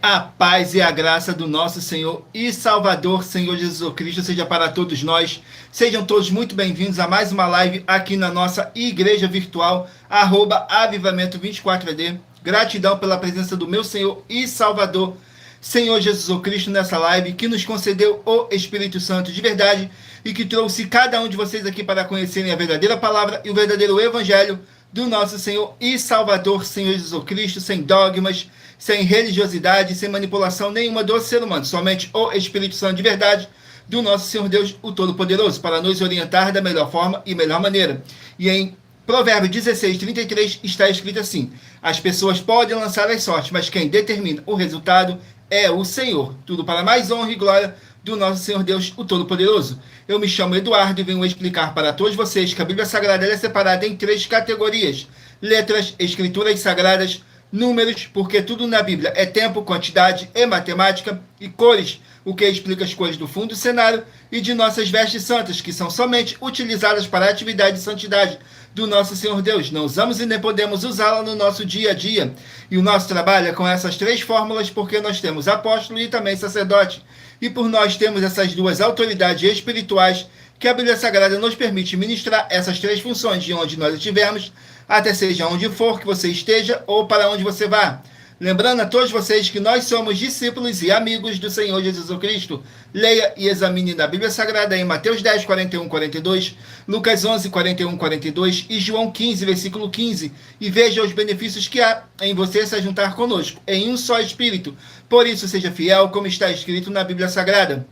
A paz e a graça do nosso Senhor e Salvador, Senhor Jesus Cristo, seja para todos nós. Sejam todos muito bem-vindos a mais uma live aqui na nossa igreja virtual, @avivamento24AD. Gratidão pela presença do meu Senhor e Salvador, Senhor Jesus Cristo, nessa live, que nos concedeu o Espírito Santo de verdade e que trouxe cada um de vocês aqui para conhecerem a verdadeira palavra e o verdadeiro evangelho do nosso Senhor e Salvador, Senhor Jesus Cristo, sem dogmas, sem religiosidade, sem manipulação nenhuma do ser humano, somente o Espírito Santo de verdade do nosso Senhor Deus, o Todo-Poderoso, para nos orientar da melhor forma e melhor maneira. E em Provérbios 16:33 está escrito assim: as pessoas podem lançar as sortes, mas quem determina o resultado é o Senhor. Tudo para mais honra e glória do nosso Senhor Deus, o Todo-Poderoso. Eu me chamo Eduardo e venho explicar para todos vocês que a Bíblia Sagrada é separada em 3 categorias: letras, escrituras sagradas, números, porque tudo na Bíblia é tempo, quantidade e matemática, e cores, o que explica as cores do fundo do cenário, e de nossas vestes santas, que são somente utilizadas para a atividade de santidade do nosso Senhor Deus. Não usamos e nem podemos usá-la no nosso dia a dia. E o nosso trabalho é com essas 3 fórmulas, porque nós temos apóstolo e também sacerdote. E por nós temos essas 2 autoridades espirituais que a Bíblia Sagrada nos permite ministrar essas 3 funções de onde nós estivermos, até seja onde for que você esteja ou para onde você vá. Lembrando a todos vocês que nós somos discípulos e amigos do Senhor Jesus Cristo. Leia e examine na Bíblia Sagrada em Mateus 10, 41, 42, Lucas 11, 41, 42 e João 15, versículo 15, e veja os benefícios que há em você se juntar conosco, em um só Espírito. Por isso, seja fiel, como está escrito na Bíblia Sagrada.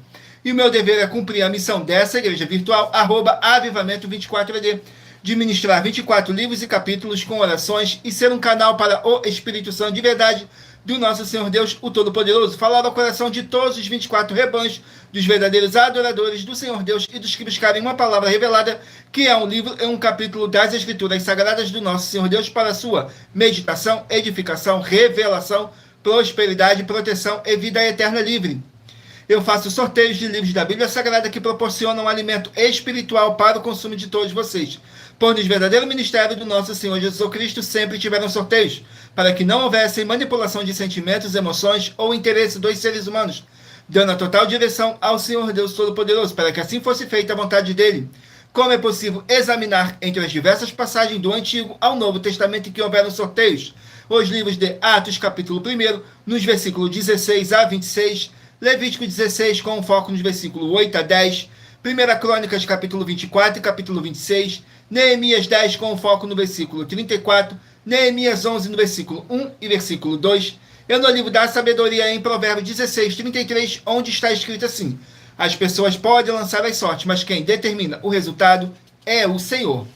E o meu dever é cumprir a missão dessa igreja virtual, @avivamento24AD, de ministrar 24 livros e capítulos com orações e ser um canal para o Espírito Santo de verdade do nosso Senhor Deus, o Todo-Poderoso, falar ao coração de todos os 24 rebanhos, dos verdadeiros adoradores do Senhor Deus e dos que buscarem uma palavra revelada, que é um livro e um capítulo das Escrituras Sagradas do nosso Senhor Deus, para sua meditação, edificação, revelação, prosperidade, proteção e vida eterna livre. Eu faço sorteios de livros da Bíblia Sagrada que proporcionam alimento espiritual para o consumo de todos vocês. Pois no verdadeiro ministério do nosso Senhor Jesus Cristo sempre tiveram sorteios, para que não houvesse manipulação de sentimentos, emoções ou interesse dos seres humanos, dando a total direção ao Senhor Deus Todo-Poderoso, para que assim fosse feita a vontade dele. Como é possível examinar entre as diversas passagens do Antigo ao Novo Testamento em que houveram sorteios? Os livros de Atos, capítulo 1, nos versículos 16 a 26, Levítico 16, com foco nos versículos 8 a 10, 1 Crônicas, capítulo 24 e capítulo 26, Neemias 10, com foco no versículo 34, Neemias 11, no versículo 1 e versículo 2, e no livro da sabedoria em Provérbios 16, 33, onde está escrito assim: as pessoas podem lançar as sortes, mas quem determina o resultado é o Senhor.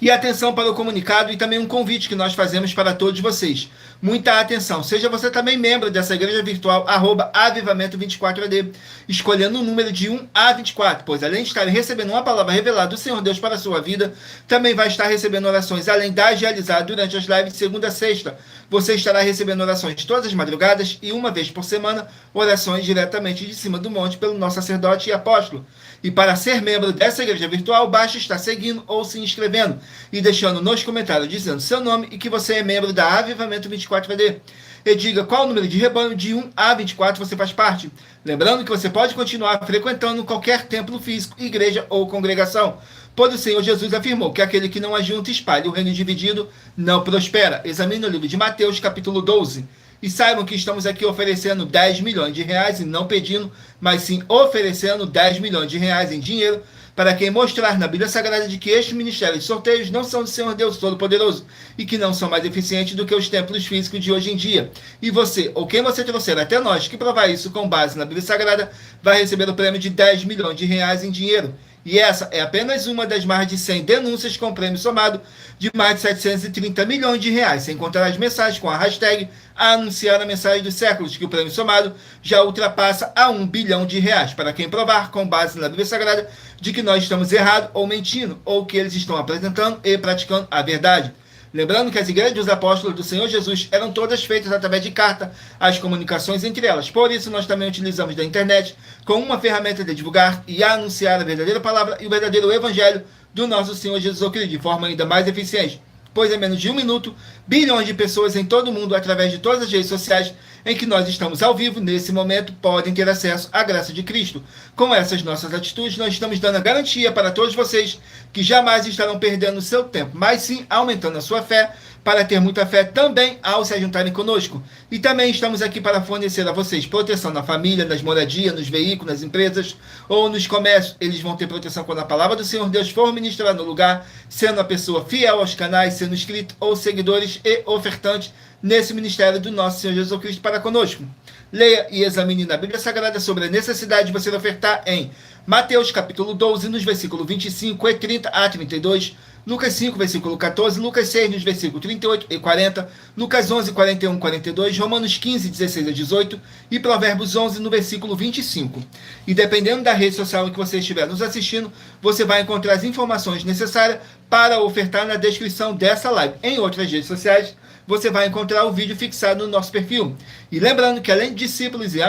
E atenção para o comunicado e também um convite que nós fazemos para todos vocês. Muita atenção. Seja você também membro dessa igreja virtual, @avivamento24AD, escolhendo o número de 1 a 24, pois além de estar recebendo uma palavra revelada do Senhor Deus para a sua vida, também vai estar recebendo orações, além das realizadas durante as lives de segunda a sexta. Você estará recebendo orações todas as madrugadas e uma vez por semana, orações diretamente de cima do monte pelo nosso sacerdote e apóstolo. E para ser membro dessa igreja virtual, basta estar seguindo ou se inscrevendo e deixando nos comentários dizendo seu nome e que você é membro da Avivamento 24AD. E diga qual o número de rebanho de 1 a 24 você faz parte. Lembrando que você pode continuar frequentando qualquer templo físico, igreja ou congregação, pois o Senhor Jesus afirmou que aquele que não ajunta e espalha o reino dividido não prospera. Examine o livro de Mateus, capítulo 12. E saibam que estamos aqui oferecendo 10 milhões de reais, e não pedindo, mas sim oferecendo 10 milhões de reais em dinheiro, para quem mostrar na Bíblia Sagrada de que estes ministérios de sorteios não são do Senhor Deus Todo-Poderoso, e que não são mais eficientes do que os templos físicos de hoje em dia. E você, ou quem você trouxer até nós, que provar isso com base na Bíblia Sagrada, vai receber o prêmio de 10 milhões de reais em dinheiro. E essa é apenas uma das mais de 100 denúncias com prêmio somado de mais de 730 milhões de reais, sem contar as mensagens com a hashtag anunciar a mensagem dos séculos, que o prêmio somado já ultrapassa a 1 bilhão de reais, para quem provar, com base na Bíblia Sagrada, de que nós estamos errados ou mentindo, ou que eles estão apresentando e praticando a verdade. Lembrando que as igrejas dos apóstolos do Senhor Jesus eram todas feitas através de carta, as comunicações entre elas. Por isso, nós também utilizamos da internet como uma ferramenta de divulgar e anunciar a verdadeira palavra e o verdadeiro evangelho do nosso Senhor Jesus Cristo, de forma ainda mais eficiente. Pois em menos de 1 minuto, bilhões de pessoas em todo o mundo, através de todas as redes sociais, em que nós estamos ao vivo, nesse momento, podem ter acesso à graça de Cristo. Com essas nossas atitudes, nós estamos dando a garantia para todos vocês que jamais estarão perdendo o seu tempo, mas sim aumentando a sua fé, para ter muita fé também ao se juntarem conosco. E também estamos aqui para fornecer a vocês proteção na família, nas moradias, nos veículos, nas empresas ou nos comércios. Eles vão ter proteção quando a palavra do Senhor Deus for ministrada no lugar, sendo a pessoa fiel aos canais, sendo inscrito ou seguidores e ofertantes nesse ministério do nosso Senhor Jesus Cristo para conosco. Leia e examine na Bíblia Sagrada sobre a necessidade de você ofertar em Mateus capítulo 12, nos versículos 25 e 30 a 32, Lucas 5, versículo 14, Lucas 6, nos versículos 38 e 40, Lucas 11, 41 e 42, Romanos 15, 16 a 18 e Provérbios 11, no versículo 25. E dependendo da rede social em que você estiver nos assistindo, você vai encontrar as informações necessárias para ofertar na descrição dessa live. Em outras redes sociais, você vai encontrar o vídeo fixado no nosso perfil. E lembrando que além de discípulos e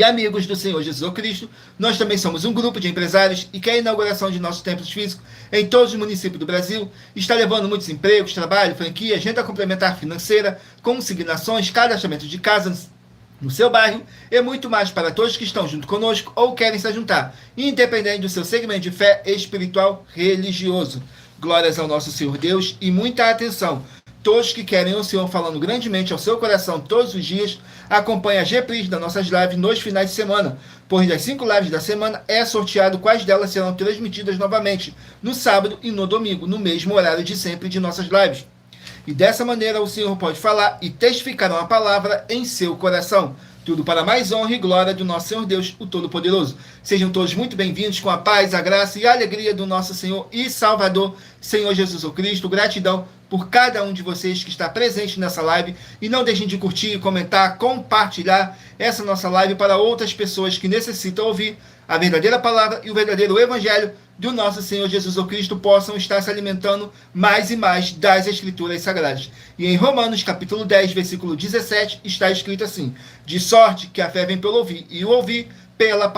amigos do Senhor Jesus Cristo, nós também somos um grupo de empresários e que a inauguração de nossos templos físicos em todos os municípios do Brasil está levando muitos empregos, trabalho, franquia, agenda complementar financeira, consignações, cadastramento de casas no seu bairro e muito mais para todos que estão junto conosco ou querem se juntar, independente do seu segmento de fé espiritual religioso. Glórias ao nosso Senhor Deus e muita atenção. Todos que querem o Senhor falando grandemente ao seu coração todos os dias, acompanhe as reprises das nossas lives nos finais de semana, pois das 5 lives da semana é sorteado quais delas serão transmitidas novamente no sábado e no domingo, no mesmo horário de sempre de nossas lives. E dessa maneira o Senhor pode falar e testificar uma palavra em seu coração. Tudo para mais honra e glória do nosso Senhor Deus, o Todo-Poderoso. Sejam todos muito bem-vindos com a paz, a graça e a alegria do nosso Senhor e Salvador, Senhor Jesus Cristo. Gratidão por cada um de vocês que está presente nessa live. E não deixem de curtir, comentar, compartilhar essa nossa live para outras pessoas que necessitam ouvir a verdadeira palavra e o verdadeiro evangelho do nosso Senhor Jesus Cristo possam estar se alimentando mais e mais das Escrituras Sagradas. E em Romanos capítulo 10, versículo 17, está escrito assim: de sorte que a fé vem pelo ouvir, e o ouvir pela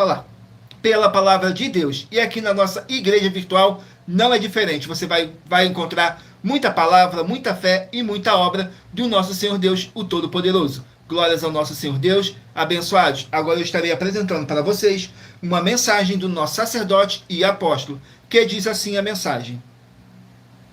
palavra de Deus. E aqui na nossa igreja virtual não é diferente. Você vai encontrar muita palavra, muita fé e muita obra do nosso Senhor Deus, o Todo-Poderoso. Glórias ao nosso Senhor Deus, abençoados. Agora eu estarei apresentando para vocês uma mensagem do nosso sacerdote e apóstolo, que diz assim a mensagem.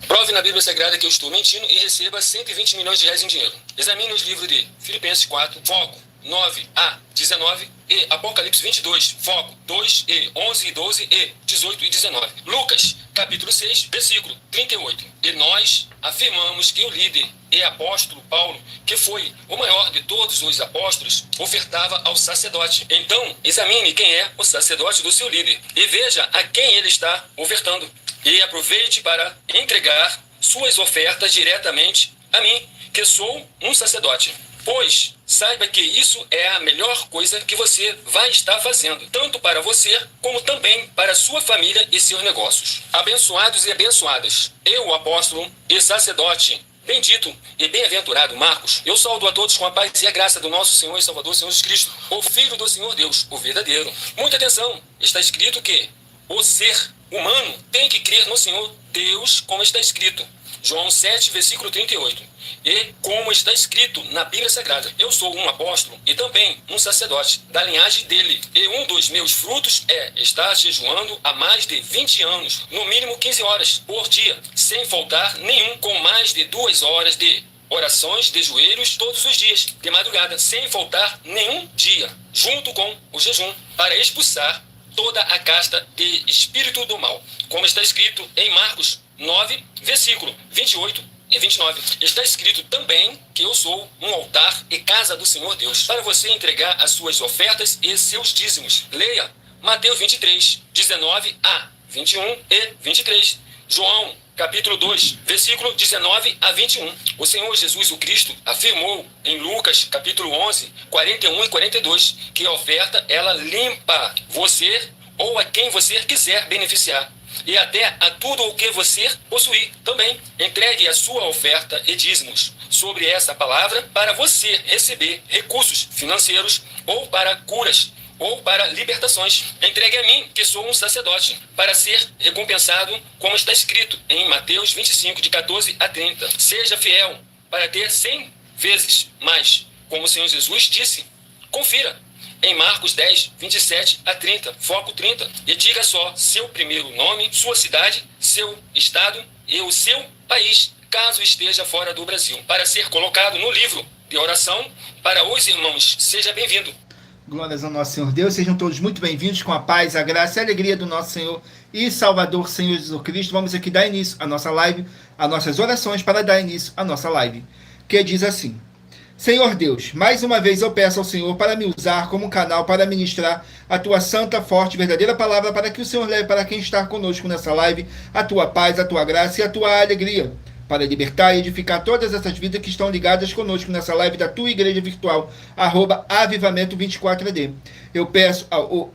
Prove na Bíblia Sagrada que eu estou mentindo e receba 120 milhões de reais em dinheiro. Examine os livros de Filipenses 4, foco 9 a 19 e Apocalipse 22, foco 2 e 11 e 12 e 18 e 19. Lucas, capítulo 6, versículo 38. E nós afirmamos que o líder e apóstolo Paulo, que foi o maior de todos os apóstolos, ofertava ao sacerdote. Então, examine quem é o sacerdote do seu líder e veja a quem ele está ofertando. E aproveite para entregar suas ofertas diretamente a mim, que sou um sacerdote. Pois saiba que isso é a melhor coisa que você vai estar fazendo, tanto para você, como também para sua família e seus negócios. Abençoados e abençoadas, eu, o apóstolo e sacerdote, bendito e bem-aventurado Marcos, eu saúdo a todos com a paz e a graça do nosso Senhor e Salvador, Senhor Jesus Cristo, o Filho do Senhor Deus, o verdadeiro. Muita atenção, está escrito que o ser humano tem que crer no Senhor Deus, como está escrito. João 7, versículo 38. E como está escrito na Bíblia Sagrada, eu sou um apóstolo e também um sacerdote da linhagem dele. E um dos meus frutos é estar jejuando há mais de 20 anos, no mínimo 15 horas por dia, sem faltar nenhum, com mais de 2 horas de orações de joelhos todos os dias, de madrugada, sem faltar nenhum dia, junto com o jejum, para expulsar toda a casta de espírito do mal, como está escrito em Marcos 9, versículo 28 e 29. Está escrito também que eu sou um altar e casa do Senhor Deus, para você entregar as suas ofertas e seus dízimos. Leia Mateus 23, 19 a 21 e 23. João, capítulo 2, versículo 19 a 21. O Senhor Jesus o Cristo afirmou em Lucas, capítulo 11, 41 e 42, que a oferta, ela limpa você ou a quem você quiser beneficiar. E até a tudo o que você possuir também. Entregue a sua oferta e dízimos sobre essa palavra para você receber recursos financeiros ou para curas ou para libertações. Entregue a mim, que sou um sacerdote, para ser recompensado, como está escrito em Mateus 25, de 14 a 30. Seja fiel para ter 100 vezes mais, como o Senhor Jesus disse. Confira. Em Marcos 10, 27 a 30, foco 30. E diga só seu primeiro nome, sua cidade, seu estado e o seu país, caso esteja fora do Brasil, para ser colocado no livro de oração para os irmãos. Seja bem-vindo. Glórias ao nosso Senhor Deus, sejam todos muito bem-vindos com a paz, a graça e a alegria do nosso Senhor e Salvador, Senhor Jesus Cristo. Vamos aqui dar início à nossa live, às nossas orações para dar início à nossa live, que diz assim: Senhor Deus, mais uma vez eu peço ao Senhor para me usar como canal para ministrar a tua santa, forte, verdadeira palavra, para que o Senhor leve para quem está conosco nessa live a tua paz, a tua graça e a tua alegria, para libertar e edificar todas essas vidas que estão ligadas conosco nessa live da tua igreja virtual, @avivamento24AD. Eu peço ao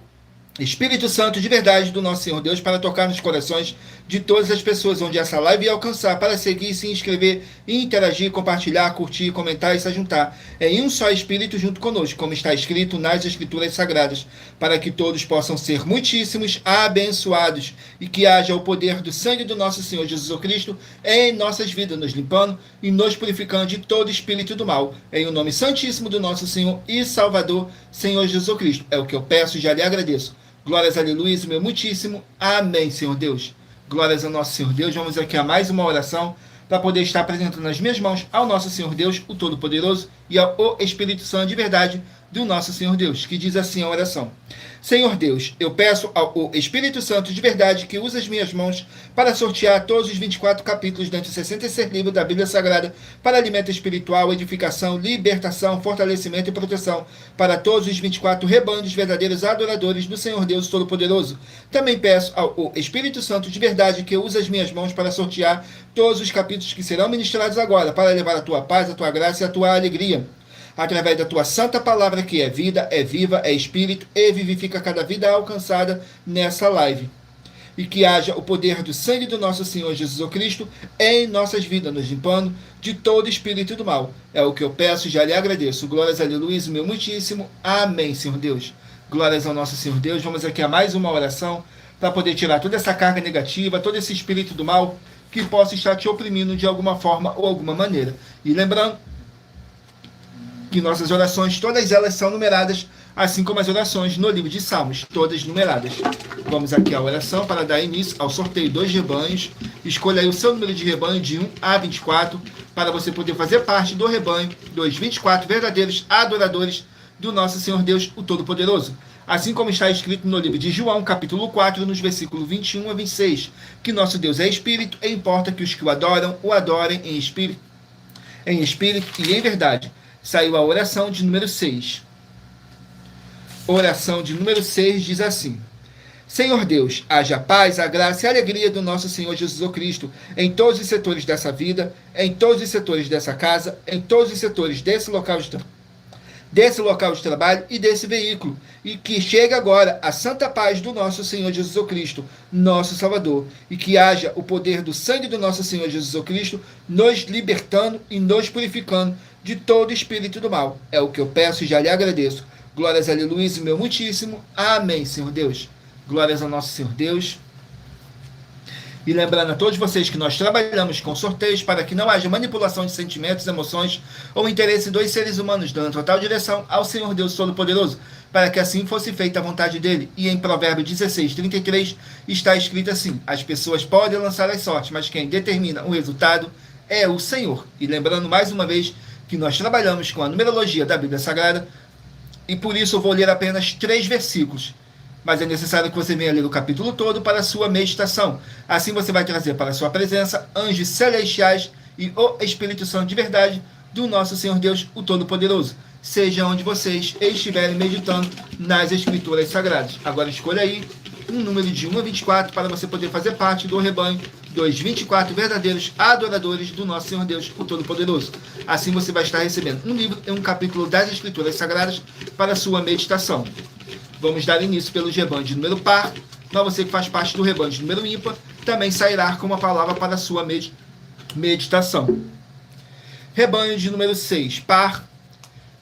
Espírito Santo de verdade do nosso Senhor Deus para tocar nos corações de todas as pessoas onde essa live ia alcançar, para seguir, se inscrever, interagir, compartilhar, curtir, comentar e se juntar em um só Espírito junto conosco, como está escrito nas Escrituras Sagradas, para que todos possam ser muitíssimos abençoados e que haja o poder do sangue do nosso Senhor Jesus Cristo em nossas vidas, nos limpando e nos purificando de todo espírito do mal, em o nome santíssimo do nosso Senhor e Salvador, Senhor Jesus Cristo. É o que eu peço e já lhe agradeço. Glórias a Aleluia, meu muitíssimo. Amém, Senhor Deus. Glórias ao nosso Senhor Deus. Vamos aqui a mais uma oração para poder estar apresentando nas minhas mãos ao nosso Senhor Deus, o Todo-Poderoso, e ao Espírito Santo de verdade do nosso Senhor Deus, que diz assim a oração: Senhor Deus, eu peço ao Espírito Santo de verdade que use as minhas mãos para sortear todos os 24 capítulos dentro dos 66 livros da Bíblia Sagrada para alimento espiritual, edificação, libertação, fortalecimento e proteção para todos os 24 rebanhos verdadeiros adoradores do Senhor Deus Todo-Poderoso. Também peço ao Espírito Santo de verdade que use as minhas mãos para sortear todos os capítulos que serão ministrados agora, para levar a tua paz, a tua graça e a tua alegria, através da tua santa palavra, que é vida, é viva, é espírito e vivifica cada vida alcançada nessa live. E que haja o poder do sangue do nosso Senhor Jesus Cristo em nossas vidas, nos limpando de todo espírito do mal. É o que eu peço e já lhe agradeço. Glórias a Aleluia, meu muitíssimo. Amém, Senhor Deus. Glórias ao nosso Senhor Deus. Vamos aqui a mais uma oração para poder tirar toda essa carga negativa, todo esse espírito do mal que possa estar te oprimindo de alguma forma ou alguma maneira. E lembrando que nossas orações, todas elas são numeradas, assim como as orações no livro de Salmos, todas numeradas. Vamos aqui à oração para dar início ao sorteio dos rebanhos. Escolha aí o seu número de rebanho de 1 a 24, para você poder fazer parte do rebanho dos 24 verdadeiros adoradores do nosso Senhor Deus, o Todo-Poderoso. Assim como está escrito no livro de João, capítulo 4, nos versículos 21 a 26, que nosso Deus é Espírito e importa que os que o adorem em espírito e em verdade. Saiu a oração de número 6. Oração de número 6 diz assim: Senhor Deus, haja paz, a graça e a alegria do nosso Senhor Jesus Cristo em todos os setores dessa vida, em todos os setores dessa casa, em todos os setores desse local de trabalho e desse veículo, e que chegue agora a santa paz do nosso Senhor Jesus Cristo, nosso Salvador, e que haja o poder do sangue do nosso Senhor Jesus Cristo nos libertando e nos purificando de todo espírito do mal. É o que eu peço e já lhe agradeço. Glórias a Aleluia, meu muitíssimo. Amém, Senhor Deus. Glórias ao nosso Senhor Deus. E lembrando a todos vocês que nós trabalhamos com sorteios para que não haja manipulação de sentimentos, emoções ou interesse dos seres humanos, dando total direção ao Senhor Deus Todo-Poderoso, para que assim fosse feita a vontade dele. E em Provérbios 16:33 está escrito assim: as pessoas podem lançar as sortes, mas quem determina o resultado é o Senhor. E lembrando mais uma vez que nós trabalhamos com a numerologia da Bíblia Sagrada, e por isso eu vou ler apenas 3 versículos. Mas é necessário que você venha ler o capítulo todo para a sua meditação. Assim você vai trazer para a sua presença anjos celestiais e o Espírito Santo de verdade do nosso Senhor Deus, o Todo-Poderoso. Seja onde vocês estiverem meditando nas Escrituras Sagradas. Agora escolha aí um número de 1 a 24 para você poder fazer parte do rebanho dos 24 verdadeiros adoradores do nosso Senhor Deus, o Todo-Poderoso. Assim você vai estar recebendo um livro e um capítulo das Escrituras Sagradas para a sua meditação. Vamos dar início pelo rebanho de número par. Mas você que faz parte do rebanho de número ímpar também sairá com uma palavra para a sua meditação. Rebanho de número 6, par.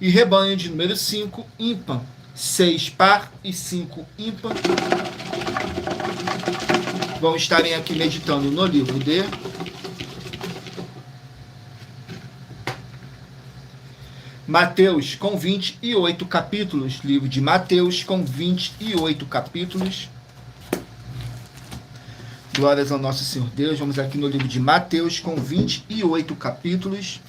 E rebanho de número 5, ímpar. 6 par e 5 ímpar. Vão estarem aqui meditando no livro de Mateus com 28 capítulos. Livro de Mateus com 28 capítulos. Glórias ao nosso Senhor Deus. Vamos aqui no livro de Mateus com 28 capítulos.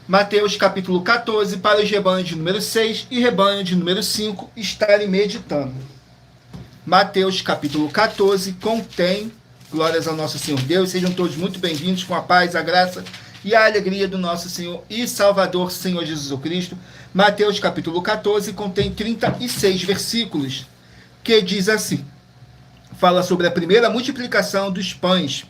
Mateus capítulo 14, para os rebanhos de número 6 e rebanho de número 5 estarem meditando. Mateus capítulo 14 contém, glórias ao nosso Senhor Deus, sejam todos muito bem-vindos com a paz, a graça e a alegria do nosso Senhor e Salvador, Senhor Jesus Cristo. Mateus capítulo 14 contém 36 versículos, que diz assim, fala sobre a primeira multiplicação dos pães.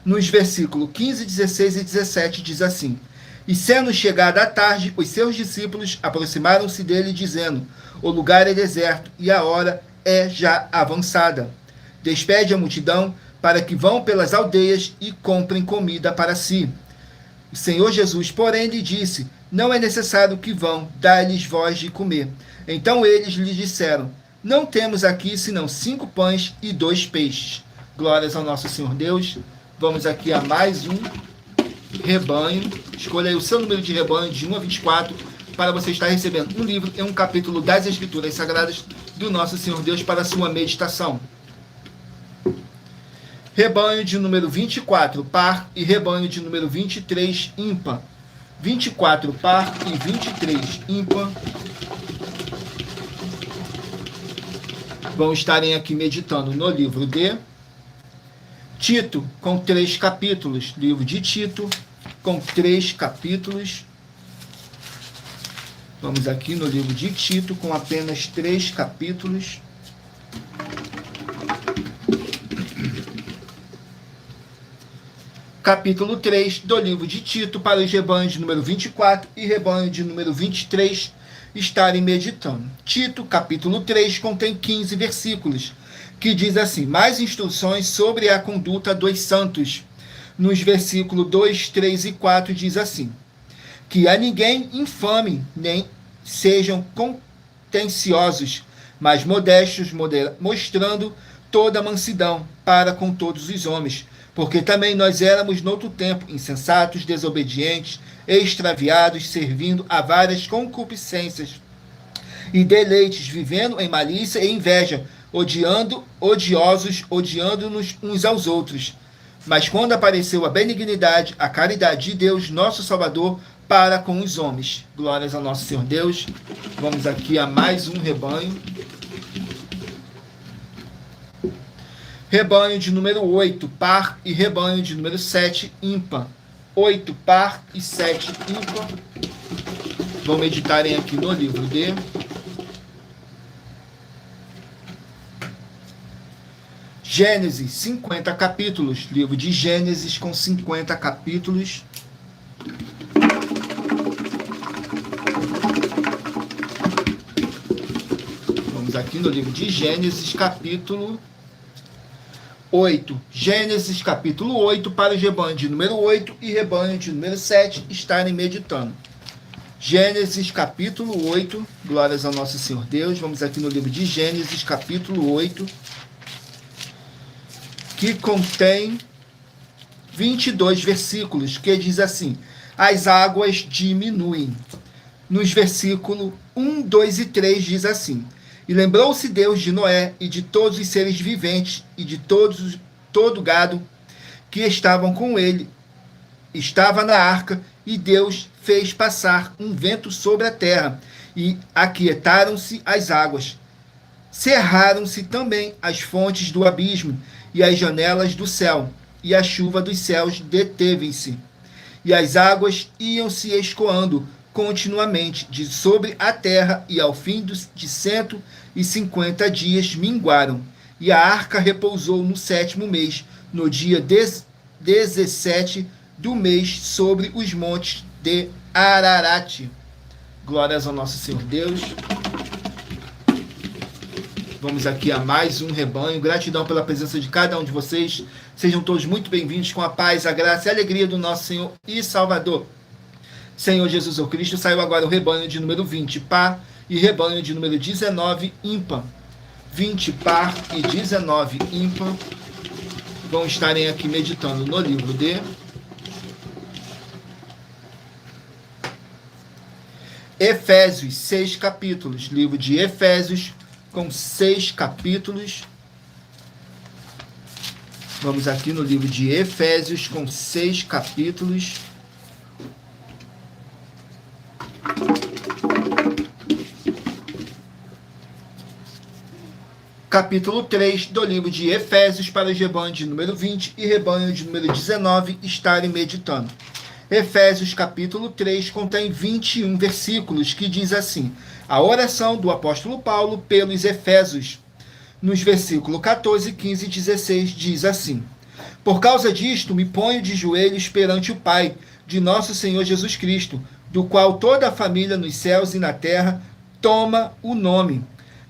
Nos versículos 15, 16 e 17 diz assim, e sendo chegada a tarde, os seus discípulos aproximaram-se dele, dizendo, o lugar é deserto e a hora é já avançada. Despede a multidão para que vão pelas aldeias e comprem comida para si. O Senhor Jesus, porém, lhe disse, não é necessário que vão, dá-lhes vós de comer. Então eles lhe disseram, não temos aqui senão 5 pães e 2 peixes. Glórias ao nosso Senhor Deus. Vamos aqui a mais um rebanho. Escolha aí o seu número de rebanho de 1 a 24 para você estar recebendo um livro e um capítulo das Escrituras Sagradas do nosso Senhor Deus para a sua meditação. Rebanho de número 24, par, e rebanho de número 23, ímpar. 24, par, e 23, ímpar. Vão estarem aqui meditando no livro de Tito, com 3 capítulos. Livro de Tito, com 3 capítulos. Vamos aqui no livro de Tito, com apenas 3 capítulos. Capítulo 3 do livro de Tito, para os rebanhos de número 24 e rebanho de número 23 estarem meditando. Tito, capítulo 3, contém 15 versículos, que diz assim, mais instruções sobre a conduta dos santos. Nos versículos 2, 3 e 4 diz assim, que a ninguém infame, nem sejam contenciosos, mas modestos, mostrando toda a mansidão para com todos os homens, porque também nós éramos noutro tempo insensatos, desobedientes, extraviados, servindo a várias concupiscências e deleites, vivendo em malícia e inveja, odiando-nos uns aos outros. Mas quando apareceu a benignidade, a caridade de Deus, nosso Salvador, para com os homens. Glórias ao nosso Senhor Deus. Vamos aqui a mais um rebanho. Rebanho de número 8, par, e rebanho de número 7, ímpar. 8, par, e 7, ímpar. Vão meditarem aqui no livro de Gênesis, 50 capítulos. Livro de Gênesis com 50 capítulos. Vamos aqui no livro de Gênesis, capítulo 8. Gênesis, capítulo 8, para os rebanhos de número 8 e rebanho de número 7 estarem meditando. Gênesis, capítulo 8. Glórias ao nosso Senhor Deus. Vamos aqui no livro de Gênesis, capítulo 8. Que contém 22 versículos, que diz assim, as águas diminuem. Nos versículos 1, 2 e 3 diz assim, e lembrou-se Deus de Noé e de todos os seres viventes e de todo gado que estavam com ele. Estava na arca, e Deus fez passar um vento sobre a terra, e aquietaram-se as águas. Cerraram-se também as fontes do abismo, e as janelas do céu, e a chuva dos céus deteve-se. E as águas iam se escoando continuamente de sobre a terra, e ao fim de 150 dias minguaram. E a arca repousou no 7º mês, no dia 17 do mês, sobre os montes de Ararat. Glórias ao nosso Senhor Deus. Vamos aqui a mais um rebanho. Gratidão pela presença de cada um de vocês. Sejam todos muito bem-vindos com a paz, a graça e a alegria do nosso Senhor e Salvador. Senhor Jesus Cristo, saiu agora o rebanho de número 20, par, e rebanho de número 19, ímpar. 20 par e 19 ímpar vão estarem aqui meditando no livro de Efésios, 6 capítulos. Livro de Efésios, com 6 capítulos. Vamos aqui no livro de Efésios, com 6 capítulos. Capítulo 3 do livro de Efésios, para os rebanhos de número 20 e rebanho de número 19 estarem meditando. Efésios capítulo 3 contém 21 versículos, que diz assim: a oração do apóstolo Paulo pelos Efésios. Nos versículos 14, 15 e 16 diz assim: por causa disto me ponho de joelhos perante o Pai de nosso Senhor Jesus Cristo, do qual toda a família nos céus e na terra toma o nome,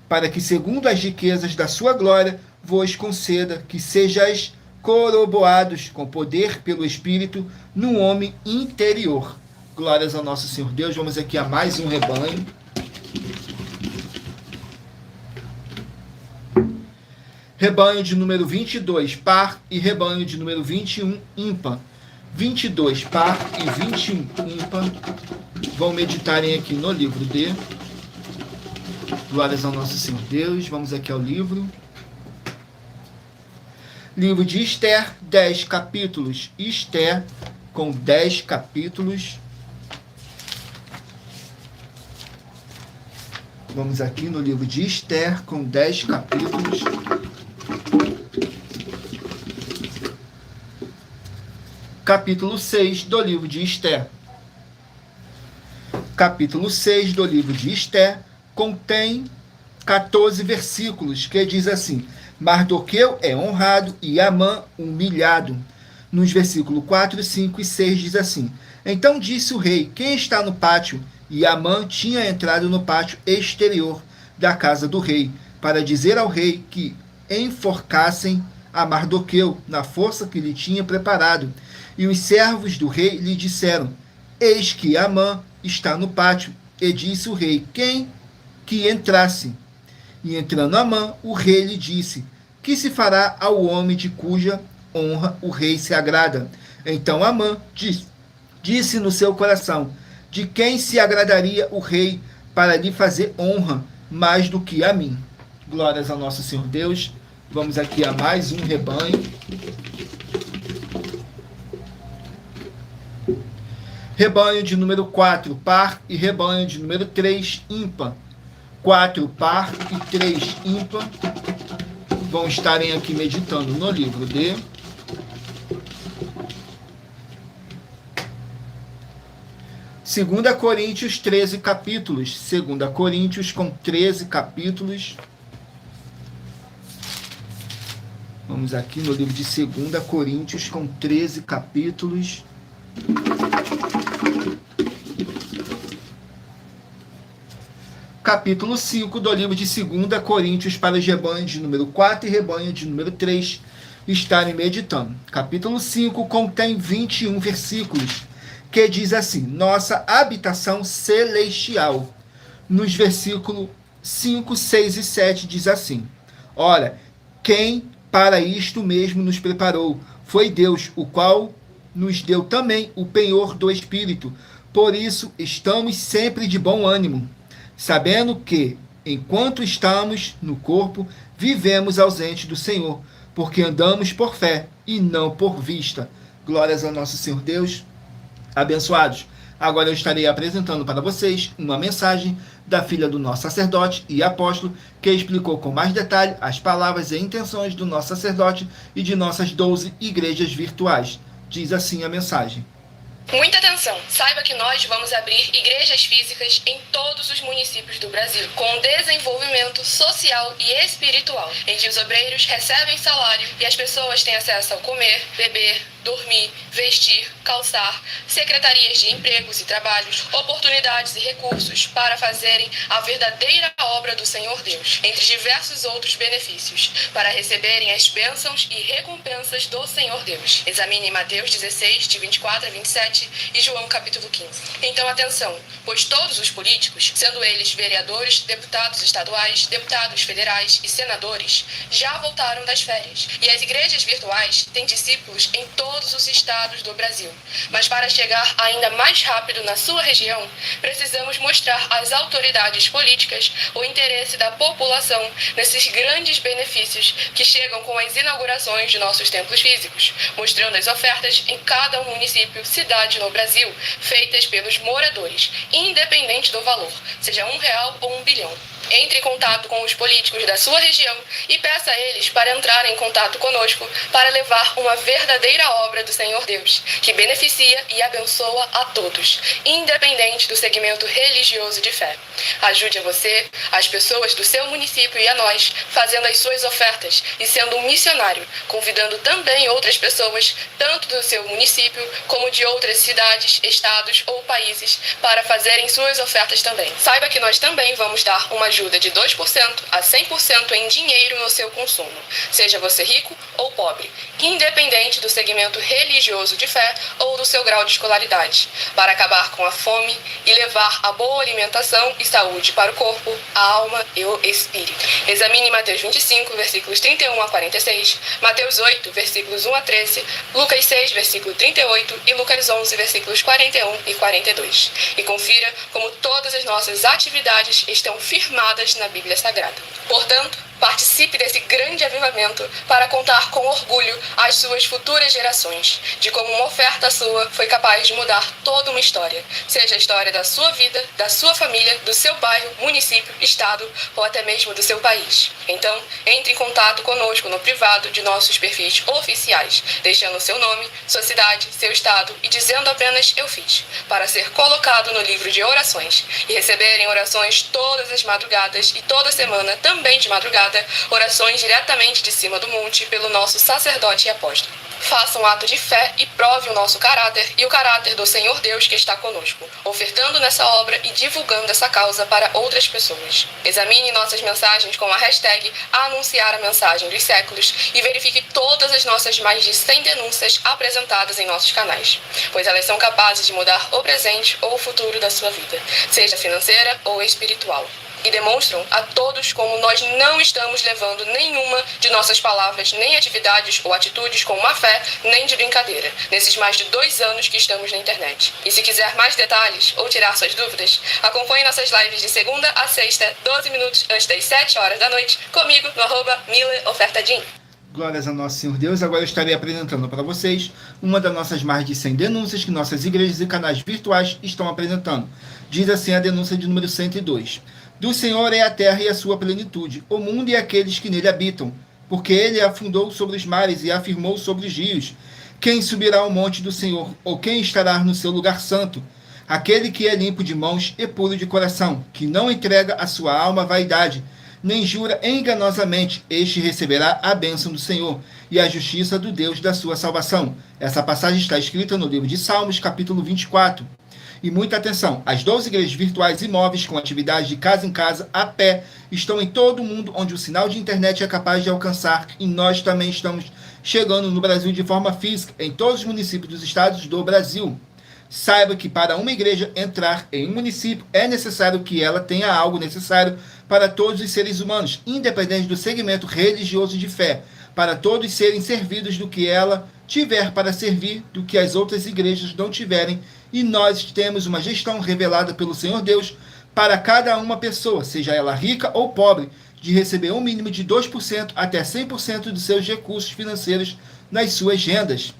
para que segundo as riquezas da sua glória vos conceda que sejais corroborados com poder pelo Espírito no homem interior. Glórias ao nosso Senhor Deus. Vamos aqui a mais um rebanho. Rebanho de número 22, par, e rebanho de número 21, ímpar. 22, par, e 21, ímpar, vão meditarem aqui no livro de Glórias ao nosso Senhor Deus. Vamos aqui ao livro. Livro de Esther, 10 capítulos. Esther, com 10 capítulos. Vamos aqui no livro de Esther, com 10 capítulos. Capítulo 6 do livro de Esther. Capítulo 6 do livro de Esther contém 14 versículos, que diz assim: Mardoqueu é honrado e Amã humilhado. Nos versículos 4, 5 e 6 diz assim: então disse o rei: quem está no pátio? E Amã tinha entrado no pátio exterior da casa do rei, para dizer ao rei que enforcassem a Mardoqueu na força que lhe tinha preparado. E os servos do rei lhe disseram: eis que Amã está no pátio. E disse o rei: quem que entrasse? E entrando Amã, o rei lhe disse: que se fará ao homem de cuja honra o rei se agrada? Então Amã disse no seu coração: de quem se agradaria o rei para lhe fazer honra mais do que a mim? Glórias ao nosso Senhor Deus. Vamos aqui a mais um rebanho. Rebanho de número 4, par, e rebanho de número 3, ímpar. 4, par, e 3, ímpar, vão estarem aqui meditando no livro de Segunda Coríntios, 13 capítulos. 2 Coríntios, com 13 capítulos. Vamos aqui no livro de 2 Coríntios, com 13 capítulos. Capítulo 5 do livro de 2 Coríntios, para os rebanhos de número 4 e rebanho de número 3 estarem meditando. Capítulo 5 contém 21 versículos, que diz assim: nossa habitação celestial. Nos versículos 5, 6 e 7 diz assim: ora, quem para isto mesmo nos preparou foi Deus, o qual nos deu também o penhor do Espírito. Por isso estamos sempre de bom ânimo, sabendo que, enquanto estamos no corpo, vivemos ausente do Senhor, porque andamos por fé e não por vista. Glórias ao nosso Senhor Deus. Abençoados. Agora eu estarei apresentando para vocês uma mensagem da filha do nosso sacerdote e apóstolo, que explicou com mais detalhe as palavras e intenções do nosso sacerdote e de nossas 12 igrejas virtuais. Diz assim a mensagem. Muita atenção! Saiba que nós vamos abrir igrejas físicas em todos os municípios do Brasil, com desenvolvimento social e espiritual, em que os obreiros recebem salário e as pessoas têm acesso ao comer, beber, dormir, vestir, calçar, secretarias de empregos e trabalhos, oportunidades e recursos para fazerem a verdadeira obra do Senhor Deus, entre diversos outros benefícios, para receberem as bênçãos e recompensas do Senhor Deus. Examine Mateus 16, de 24 a 27 e João capítulo 15. Então atenção, pois todos os políticos, sendo eles vereadores, deputados estaduais, deputados federais e senadores, já voltaram das férias, e as igrejas virtuais têm discípulos em todos os estados do Brasil. Mas para chegar ainda mais rápido na sua região, precisamos mostrar às autoridades políticas o interesse da população nesses grandes benefícios que chegam com as inaugurações de nossos templos físicos, mostrando as ofertas em cada município, cidade no Brasil, feitas pelos moradores, independente do valor, seja R$1 ou 1 bilhão. Entre em contato com os políticos da sua região e peça a eles para entrarem em contato conosco para levar uma verdadeira obra do Senhor Deus, que beneficia e abençoa a todos, independente do segmento religioso de fé. Ajude a você, as pessoas do seu município e a nós, fazendo as suas ofertas e sendo um missionário, convidando também outras pessoas, tanto do seu município como de outras cidades, estados ou países, para fazerem suas ofertas também. Saiba que nós também vamos dar uma ajuda de 2% a 100% em dinheiro no seu consumo, seja você rico ou pobre, independente do segmento religioso de fé ou do seu grau de escolaridade, para acabar com a fome e levar a boa alimentação e saúde para o corpo, a alma e o espírito. Examine Mateus 25, versículos 31 a 46, Mateus 8, versículos 1 a 13, Lucas 6, versículo 38 e Lucas 11, versículos 41 e 42. E confira como todas as nossas atividades estão firmadas na Bíblia Sagrada. Portanto, participe desse grande avivamento para contar com orgulho às suas futuras gerações de como uma oferta sua foi capaz de mudar toda uma história, seja a história da sua vida, da sua família, do seu bairro, município, estado ou até mesmo do seu país. Então, entre em contato conosco no privado de nossos perfis oficiais, deixando seu nome, sua cidade, seu estado e dizendo apenas "eu fiz", para ser colocado no livro de orações e receberem orações todas as madrugadas e toda semana, também de madrugada, orações diretamente de cima do monte pelo nosso sacerdote e apóstolo. Faça um ato de fé e prove o nosso caráter e o caráter do Senhor Deus que está conosco, ofertando nessa obra e divulgando essa causa para outras pessoas. Examine nossas mensagens com a hashtag Anunciar a Mensagem dos Séculos e verifique todas as nossas mais de 100 denúncias apresentadas em nossos canais, pois elas são capazes de mudar o presente ou o futuro da sua vida, seja financeira ou espiritual. E demonstram a todos como nós não estamos levando nenhuma de nossas palavras, nem atividades ou atitudes com má fé, nem de brincadeira, nesses mais de 2 anos que estamos na internet. E se quiser mais detalhes ou tirar suas dúvidas, acompanhe nossas lives de segunda a sexta, 12 minutos antes das 7 horas da noite, comigo no @MileOfertaDin. Glórias a nosso Senhor Deus. Agora eu estarei apresentando para vocês uma das nossas mais de 100 denúncias que nossas igrejas e canais virtuais estão apresentando. Diz assim a denúncia de número 102. Do Senhor é a terra e a sua plenitude, o mundo e aqueles que nele habitam, porque ele afundou sobre os mares e afirmou sobre os rios. Quem subirá ao monte do Senhor, ou quem estará no seu lugar santo? Aquele que é limpo de mãos e puro de coração, que não entrega a sua alma à vaidade, nem jura enganosamente, este receberá a bênção do Senhor e a justiça do Deus da sua salvação. Essa passagem está escrita no livro de Salmos, capítulo 24. E muita atenção, as 12 igrejas virtuais e móveis com atividade de casa em casa, a pé, estão em todo o mundo onde o sinal de internet é capaz de alcançar, e nós também estamos chegando no Brasil de forma física, em todos os municípios dos estados do Brasil. Saiba que para uma igreja entrar em um município é necessário que ela tenha algo necessário para todos os seres humanos, independente do segmento religioso de fé, para todos serem servidos do que ela tiver para servir, do que as outras igrejas não tiverem, e nós temos uma gestão revelada pelo Senhor Deus para cada uma pessoa, seja ela rica ou pobre, de receber um mínimo de 2% até 100% dos seus recursos financeiros nas suas rendas.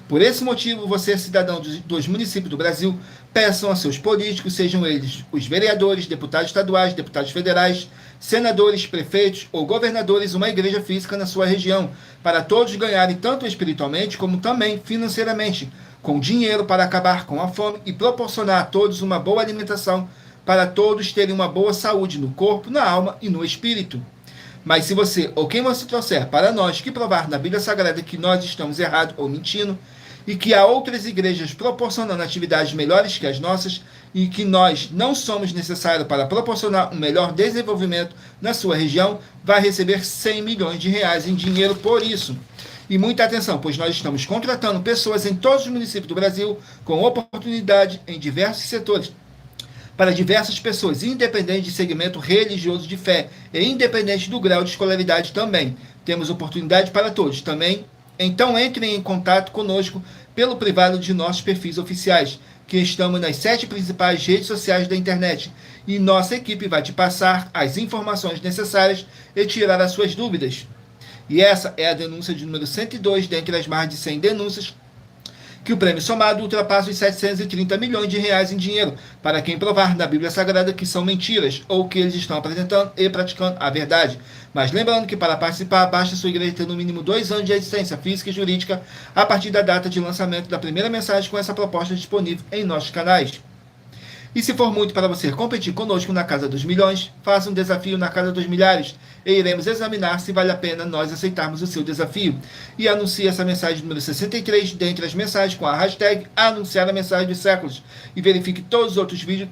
Por esse motivo, você, cidadão dos municípios do Brasil, peçam a seus políticos, sejam eles os vereadores, deputados estaduais, deputados federais, senadores, prefeitos ou governadores, uma igreja física na sua região, para todos ganharem tanto espiritualmente como também financeiramente, com dinheiro para acabar com a fome e proporcionar a todos uma boa alimentação, para todos terem uma boa saúde no corpo, na alma e no espírito. Mas se você ou quem você trouxer para nós que provar na Bíblia Sagrada que nós estamos errados ou mentindo, e que há outras igrejas proporcionando atividades melhores que as nossas, e que nós não somos necessários para proporcionar um melhor desenvolvimento na sua região, vai receber 100 milhões de reais em dinheiro por isso. E muita atenção, pois nós estamos contratando pessoas em todos os municípios do Brasil com oportunidade em diversos setores, para diversas pessoas, independente de segmento religioso de fé e independente do grau de escolaridade também. Temos oportunidade para todos também. Então entrem em contato conosco pelo privado de nossos perfis oficiais, que estamos nas 7 principais redes sociais da internet, e nossa equipe vai te passar as informações necessárias e tirar as suas dúvidas. E essa é a denúncia de número 102, dentre as mais de 100 denúncias, que o prêmio somado ultrapassa os 730 milhões de reais em dinheiro, para quem provar na Bíblia Sagrada que são mentiras, ou que eles estão apresentando e praticando a verdade. Mas lembrando que para participar, basta sua igreja ter no mínimo 2 anos de existência física e jurídica, a partir da data de lançamento da primeira mensagem com essa proposta disponível em nossos canais. E se for muito para você competir conosco na Casa dos Milhões, faça um desafio na Casa dos Milhares e iremos examinar se vale a pena nós aceitarmos o seu desafio. E anuncie essa mensagem número 63 dentre as mensagens com a hashtag Anunciar a Mensagem dos Séculos. E verifique todos os outros vídeos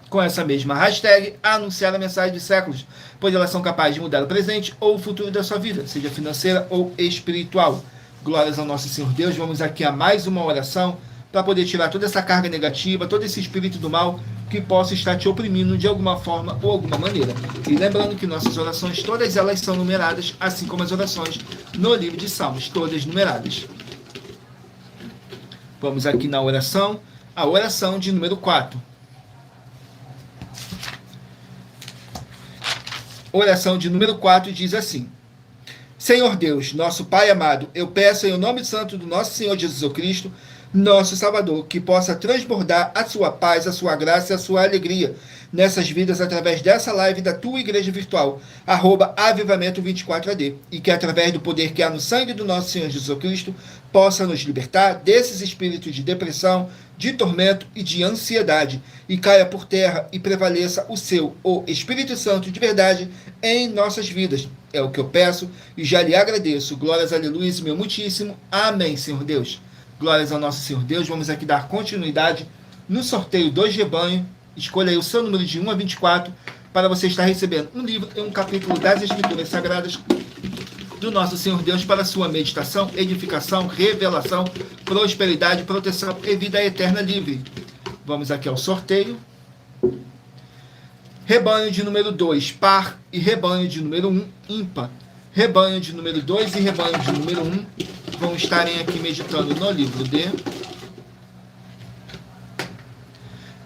com essa mesma hashtag Anunciar a Mensagem dos Séculos, pois elas são capazes de mudar o presente ou o futuro da sua vida, seja financeira ou espiritual. Glórias ao nosso Senhor Deus. Vamos aqui a mais uma oração para poder tirar toda essa carga negativa, todo esse espírito do mal que possa estar te oprimindo de alguma forma ou alguma maneira. E lembrando que nossas orações, todas elas são numeradas, assim como as orações no livro de Salmos, todas numeradas. Vamos aqui na oração, a oração de número 4. Oração de número 4 diz assim: Senhor Deus, nosso Pai amado, eu peço em nome santo do nosso Senhor Jesus Cristo, nosso Salvador, que possa transbordar a sua paz, a sua graça e a sua alegria nessas vidas através dessa live da tua igreja virtual, @avivamento24AD, e que através do poder que há no sangue do nosso Senhor Jesus Cristo, possa nos libertar desses espíritos de depressão, de tormento e de ansiedade, e caia por terra e prevaleça o Espírito Santo de verdade em nossas vidas. É o que eu peço e já lhe agradeço. Glórias, aleluia, meu muitíssimo. Amém, Senhor Deus. Glórias ao nosso Senhor Deus. Vamos aqui dar continuidade no sorteio do rebanho. Escolha aí o seu número de 1 a 24 para você estar recebendo um livro e um capítulo das Escrituras Sagradas do nosso Senhor Deus para sua meditação, edificação, revelação, prosperidade, proteção e vida eterna livre. Vamos aqui ao sorteio. Rebanho de número 2, par, e rebanho de número 1, ímpar. Rebanho de número 2 e rebanho de número 1 vão estarem aqui meditando no livro de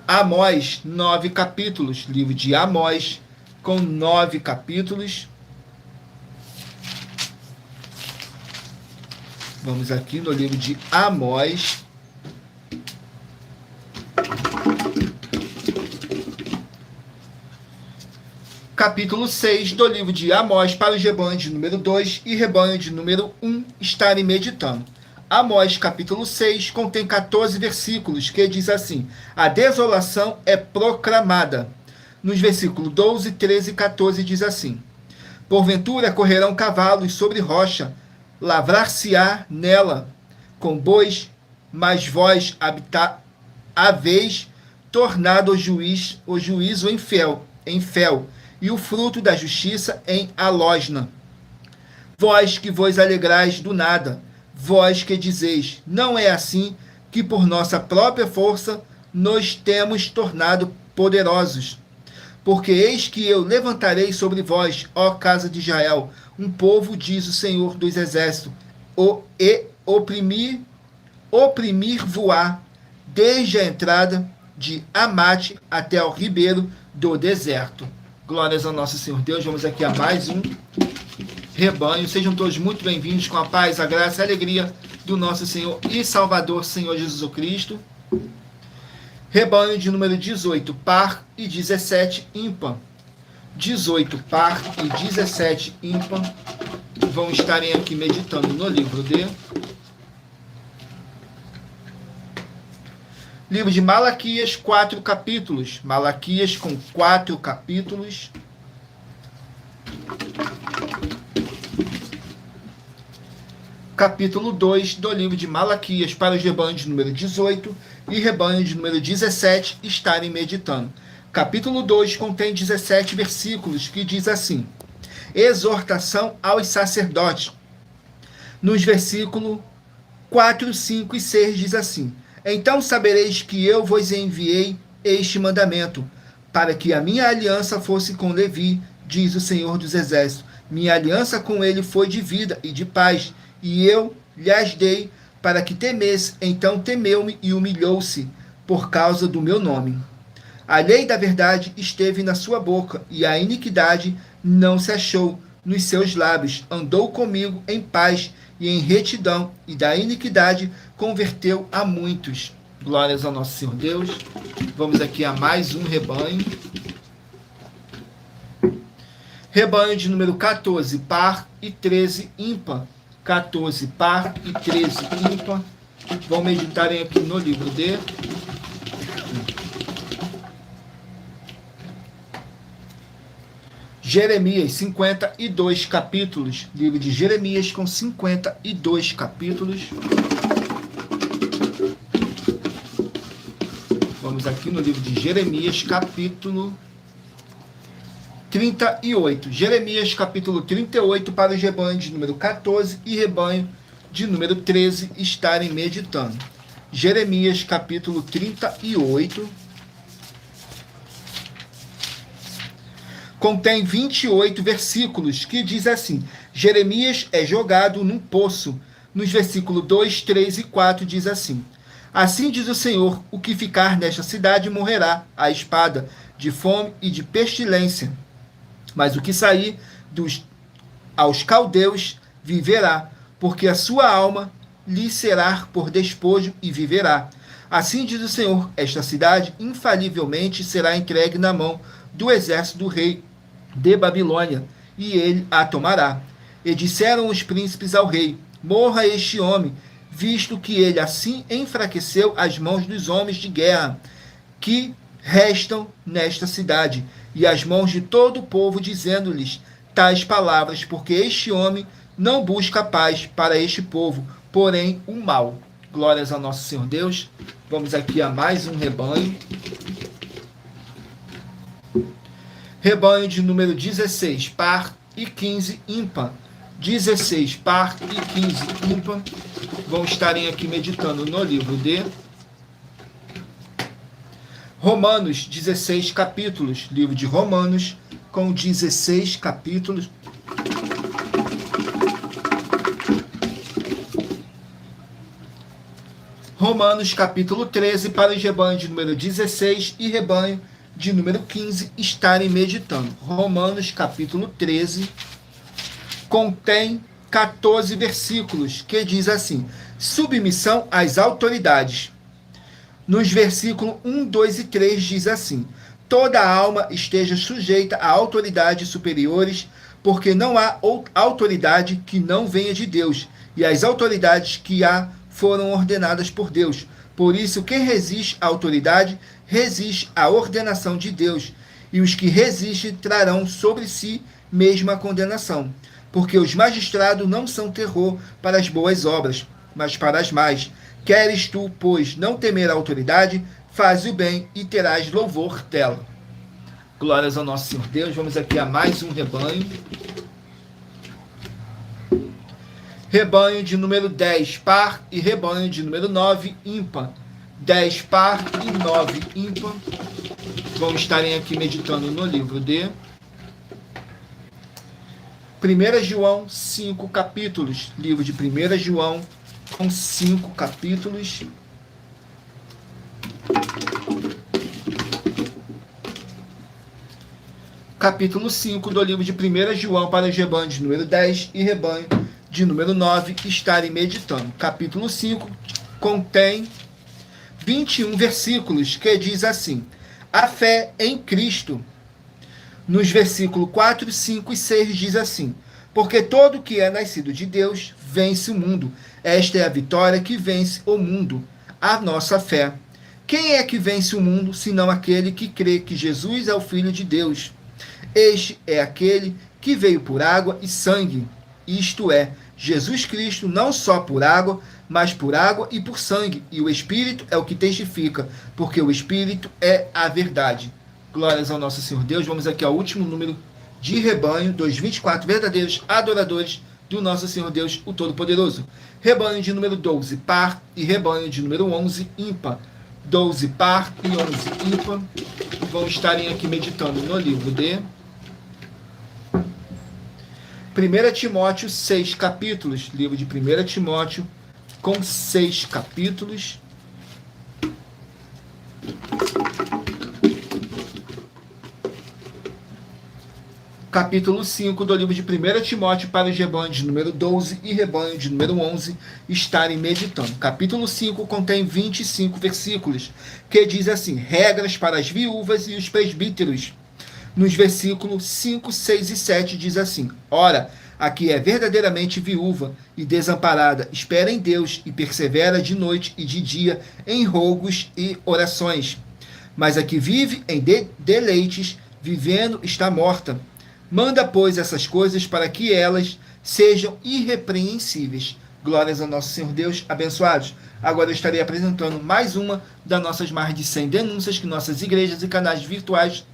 Amós, 9 capítulos. Livro de Amós, com 9 capítulos. Vamos aqui no livro de Amós. Capítulo 6 do livro de Amós, para os rebanhos de número 2 e rebanho de número 1 estarem meditando. Amós, capítulo 6, contém 14 versículos, que diz assim: a desolação é proclamada. Nos versículos 12, 13 e 14 diz assim: porventura correrão cavalos sobre rocha, lavrar-se-á nela com bois, mas vós haveis tornado o juízo em fel, e o fruto da justiça em alosna. Vós que vos alegrais do nada, vós que dizeis, não é assim que por nossa própria força nos temos tornado poderosos. Porque eis que eu levantarei sobre vós, ó casa de Israel, um povo, diz o Senhor dos Exércitos, e oprimir-voar desde a entrada de Amate até ao ribeiro do deserto. Glórias ao nosso Senhor Deus. Vamos aqui a mais um rebanho. Sejam todos muito bem-vindos com a paz, a graça e a alegria do nosso Senhor e Salvador, Senhor Jesus Cristo. Rebanho de número 18, par, e 17, ímpar. 18, par, e 17, ímpar. Vão estarem aqui meditando no livro de livro de Malaquias, 4 capítulos. Malaquias com 4 capítulos. capítulo 2 do livro de Malaquias para os rebanhos de número 18 e rebanho de número 17 estarem meditando. Capítulo 2 contém 17 versículos que diz assim: exortação aos sacerdotes. Nos versículos 4, 5 e 6 diz assim: então sabereis que eu vos enviei este mandamento, para que a minha aliança fosse com Levi, diz o Senhor dos Exércitos. Minha aliança com ele foi de vida e de paz, e eu lhes dei para que temesse. Então temeu-me e humilhou-se por causa do meu nome. A lei da verdade esteve na sua boca, e a iniquidade não se achou nos seus lábios. Andou comigo em paz e em retidão, e da iniquidade converteu a muitos. Glórias ao nosso Senhor Deus. Vamos aqui a mais um rebanho. Rebanho de número 14, par, e 13, ímpar. 14, par, e 13, ímpar. Vão meditarem aqui no livro de Jeremias, 52 capítulos. Livro de Jeremias com 52 capítulos. Vamos aqui no livro de Jeremias, capítulo 38. Jeremias, capítulo 38, para os rebanhos de número 14 e rebanho de número 13 estarem meditando. Jeremias, capítulo 38. Contém 28 versículos, que diz assim: Jeremias é jogado num poço. Nos versículos 2, 3 e 4 diz assim: assim diz o Senhor, o que ficar nesta cidade morrerá à espada, de fome e de pestilência. Mas o que sair aos caldeus viverá, porque a sua alma lhe será por despojo e viverá. Assim diz o Senhor, esta cidade infalivelmente será entregue na mão do exército do rei de Babilônia, e ele a tomará. E disseram os príncipes ao rei: morra este homem, visto que ele assim enfraqueceu as mãos dos homens de guerra que restam nesta cidade, e as mãos de todo o povo, dizendo-lhes tais palavras, porque este homem não busca paz para este povo, porém o mal. Glórias ao nosso Senhor Deus. Vamos aqui a mais um rebanho. Rebanho de número 16, par, e 15, ímpar. 16, par, e 15, ímpar. Vão estarem aqui meditando no livro de Romanos, 16 capítulos. Livro de Romanos, com 16 capítulos. Romanos, capítulo 13, para os rebanhos de número 16 e rebanho de número 15 estarem meditando. Romanos, capítulo 13, contém 14 versículos, que diz assim: submissão às autoridades. Nos versículos 1, 2 e 3 diz assim: toda alma esteja sujeita a autoridades superiores, porque não há autoridade que não venha de Deus, e as autoridades que há foram ordenadas por Deus. Por isso, quem resiste à autoridade, resiste à ordenação de Deus, e os que resistem trarão sobre si mesmo a condenação. Porque os magistrados não são terror para as boas obras, mas para as más. Queres tu, pois, não temer a autoridade, faz o bem e terás louvor dela. Glórias ao nosso Senhor Deus. Vamos aqui a mais um rebanho. Rebanho de número 10, par, e rebanho de número 9, ímpar. 10, par, e 9, ímpar. Vão estarem aqui meditando no livro de 1 João, 5 capítulos. Livro de 1 João, com 5 capítulos. Capítulo 5 do livro de 1 João para os rebanhos de número 10 e rebanho de número 9 estarem meditando. Capítulo 5 contém 21 versículos, que diz assim: a fé em Cristo. Nos versículos 4, 5 e 6 diz assim: porque todo que é nascido de Deus vence o mundo. Esta é a vitória que vence o mundo, a nossa fé. Quem é que vence o mundo, senão aquele que crê que Jesus é o Filho de Deus? Este é aquele que veio por água e sangue, isto é, Jesus Cristo, não só por água, mas por água e por sangue. E o Espírito é o que testifica, porque o Espírito é a verdade. Glórias ao nosso Senhor Deus. Vamos aqui ao último número de rebanho, dos 24 verdadeiros adoradores do nosso Senhor Deus, o Todo-Poderoso. Rebanho de número 12, par, e rebanho de número 11, ímpar. 12 par e 11 ímpar. Vão estarem aqui meditando no livro de 1 Timóteo, 6 capítulos. Livro de 1 Timóteo, com 6 capítulos. Capítulo 5 do livro de 1 Timóteo, para os rebanhos de número 12 e rebanho de número 11 estarem meditando. Capítulo 5 contém 25 versículos, que diz assim: regras para as viúvas e os presbíteros. Nos versículos 5, 6 e 7 diz assim: ora, a que é verdadeiramente viúva e desamparada, espera em Deus e persevera de noite e de dia em rogos e orações. Mas a que vive em deleites, vivendo, está morta. Manda, pois, essas coisas para que elas sejam irrepreensíveis. Glórias ao nosso Senhor Deus, abençoados. Agora eu estarei apresentando mais uma das nossas mais de 100 denúncias que nossas igrejas e canais virtuais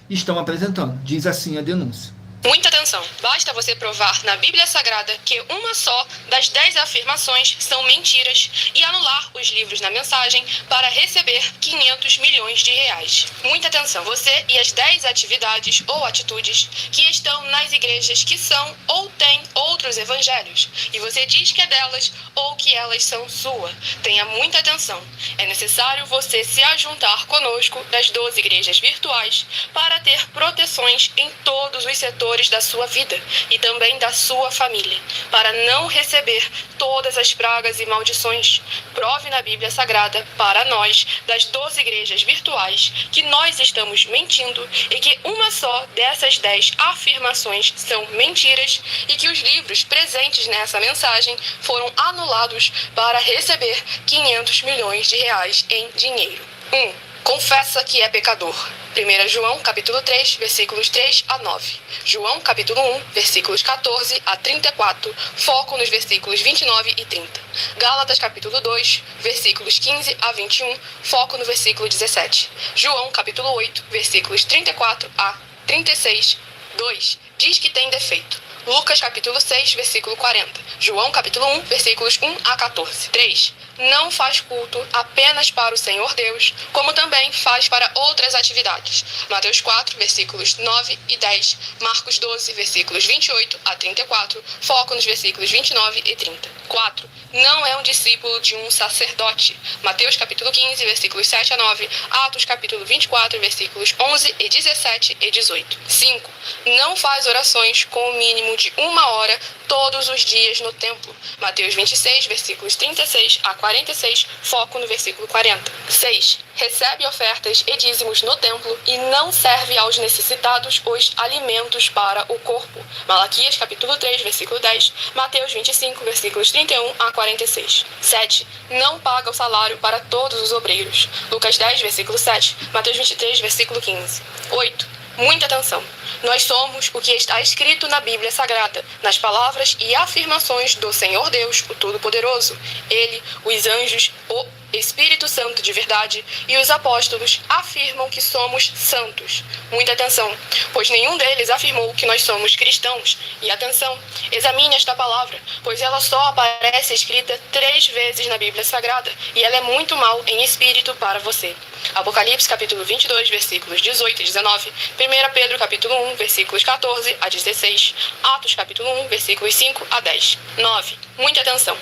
estão apresentando. Diz assim a denúncia. Muita atenção! Basta você provar na Bíblia Sagrada que uma só das 10 afirmações são mentiras e anular os livros na mensagem para receber 500 milhões de reais. Muita atenção! Você e as 10 atividades ou atitudes que estão nas igrejas que são ou têm outros evangelhos e você diz que é delas ou que elas são sua. Tenha muita atenção! É necessário você se ajuntar conosco das 12 igrejas virtuais para ter proteções em todos os setores da sua vida e também da sua família, para não receber todas as pragas e maldições. Prove na Bíblia Sagrada para nós, das 12 igrejas virtuais, que nós estamos mentindo e que uma só dessas 10 afirmações são mentiras e que os livros presentes nessa mensagem foram anulados para receber 500 milhões de reais em dinheiro. 1. Confessa que é pecador. 1 João, capítulo 3, versículos 3 a 9. João, capítulo 1, versículos 14 a 34. Foco nos versículos 29 e 30. Gálatas, capítulo 2, versículos 15 a 21. Foco no versículo 17. João, capítulo 8, versículos 34 a 36. 2. Diz que tem defeito. Lucas, capítulo 6, versículo 40. João, capítulo 1, versículos 1 a 14. 3. Não faz culto apenas para o Senhor Deus, como também faz para outras atividades. Mateus 4, versículos 9 e 10. Marcos 12, versículos 28 a 34. Foco nos versículos 29 e 30. 4. Não é um discípulo de um sacerdote. Mateus capítulo 15, versículos 7 a 9. Atos capítulo 24, versículos 11 e 17 e 18. 5. Não faz orações com o mínimo de 1 hora todos os dias no templo. Mateus 26, versículos 36 a 46. Foco no versículo 40. 6. Recebe ofertas e dízimos no templo e não serve aos necessitados os alimentos para o corpo. Malaquias capítulo 3, versículo 10. Mateus 25, versículos 31 a 46. 7. Não paga o salário para todos os obreiros. Lucas 10, versículo 7. Mateus 23, versículo 15. 8. Muita atenção! Nós somos o que está escrito na Bíblia Sagrada, nas palavras e afirmações do Senhor Deus, o Todo-Poderoso. Ele, os anjos, o Espírito Santo de verdade e os apóstolos afirmam que somos santos. Muita atenção, pois nenhum deles afirmou que nós somos cristãos. E atenção, examine esta palavra, pois ela só aparece escrita 3 vezes na Bíblia Sagrada e ela é muito mal em espírito para você. Apocalipse capítulo 22, versículos 18 e 19. 1 Pedro capítulo 1, versículos 14 a 16. Atos capítulo 1, versículos 5 a 10. 9. Muita atenção.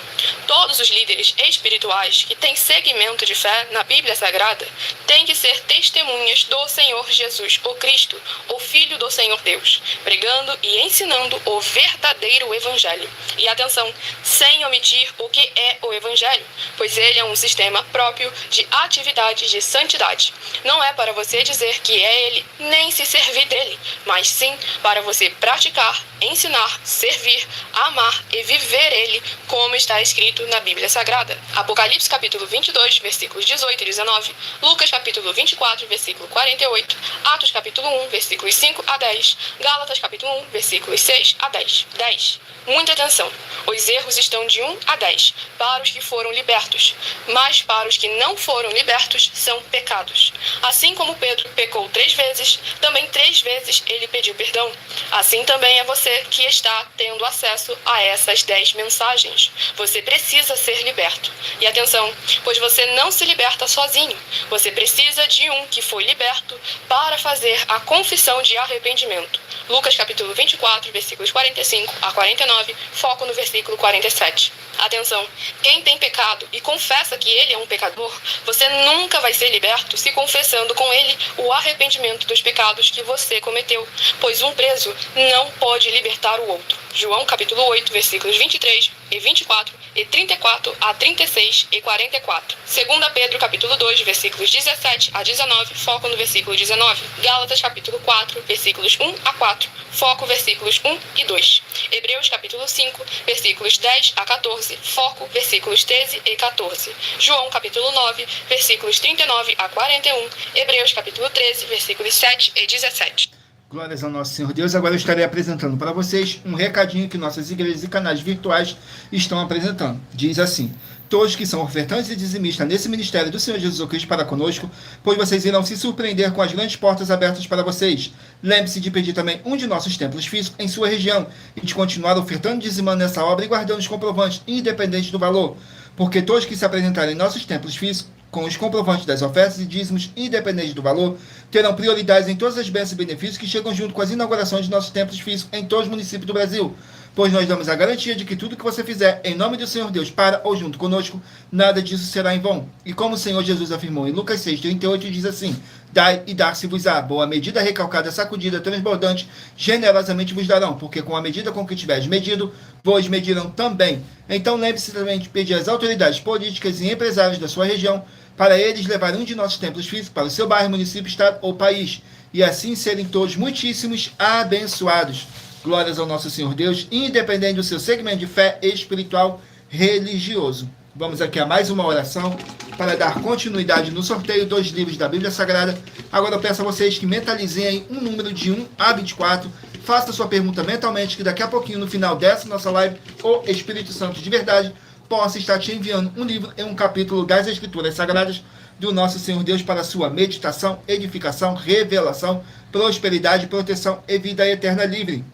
Todos os líderes espirituais que têm segmento de fé na Bíblia Sagrada têm que ser testemunhas do Senhor Jesus, o Cristo, o Filho do Senhor Deus, pregando e ensinando o verdadeiro Evangelho. E atenção, sem omitir o que é o Evangelho, pois ele é um sistema próprio de atividades de santidade. Não é para você dizer que é ele, nem se servir dele, mas sim para você praticar, ensinar, servir, amar e viver ele, como está escrito na Bíblia Sagrada. Apocalipse capítulo 22, versículos 18 e 19, Lucas capítulo 24, versículo 48, Atos capítulo 1, versículos 5 a 10, Gálatas capítulo 1, versículos 6 a 10. 10. Muita atenção. Os erros estão de 1 a 10 para os que foram libertos, mas para os que não foram libertos são pecados. Assim como Pedro pecou 3 vezes, também 3 vezes ele pediu perdão. Assim também é você que está tendo acesso a essas 10 mensagens. Você precisa ser liberto. E atenção, pois você não se liberta sozinho. Você precisa de um que foi liberto para fazer a confissão de arrependimento. Lucas capítulo 24, versículos 45 a 49, foco no versículo 47. Atenção, quem tem pecado e confessa que ele é um pecador, você nunca vai ser liberto se confessando com ele o arrependimento dos pecados que você cometeu, pois um preso não pode libertar o outro. João capítulo 8, versículos 23 e 24 e 34 a 36 e 44. 2 Pedro capítulo 2, versículos 17 a 19, foco no versículo 19. Gálatas capítulo 4, versículos 1 a 4, foco versículos 1 e 2. Hebreus capítulo 5, versículos 10 a 14, foco versículos 13 e 14. João capítulo 9, versículos 39 a 41. Hebreus capítulo 13, versículos 7 e 17. Glórias ao nosso Senhor Deus. Agora eu estarei apresentando para vocês um recadinho que nossas igrejas e canais virtuais estão apresentando. Diz assim: todos que são ofertantes e dizimistas nesse ministério do Senhor Jesus Cristo para conosco, pois vocês irão se surpreender com as grandes portas abertas para vocês. Lembre-se de pedir também um de nossos templos físicos em sua região e de continuar ofertando e dizimando nessa obra e guardando os comprovantes, independente do valor. Porque todos que se apresentarem em nossos templos físicos com os comprovantes das ofertas e dízimos, independente do valor, terão prioridade em todas as bênçãos e benefícios que chegam junto com as inaugurações de nossos templos físicos em todos os municípios do Brasil, pois nós damos a garantia de que tudo que você fizer em nome do Senhor Deus para ou junto conosco, nada disso será em vão. E como o Senhor Jesus afirmou em Lucas 6,38, diz assim: dai e dar-se-vos-á, boa medida, recalcada, sacudida, transbordante, generosamente vos darão, porque com a medida com que tiveres medido, vos medirão também. Então lembre-se também de pedir às autoridades políticas e empresários da sua região para eles levarem um de nossos templos físicos para o seu bairro, município, estado ou país, e assim serem todos muitíssimos abençoados. Glórias ao nosso Senhor Deus, independente do seu segmento de fé espiritual religioso. Vamos aqui a mais uma oração para dar continuidade no sorteio dos livros da Bíblia Sagrada. Agora eu peço a vocês que mentalizem um número de 1 a 24. Faça sua pergunta mentalmente, que daqui a pouquinho, no final dessa nossa live, o Espírito Santo de verdade possa estar te enviando um livro em um capítulo das Escrituras Sagradas do nosso Senhor Deus para sua meditação, edificação, revelação, prosperidade, proteção e vida eterna livre.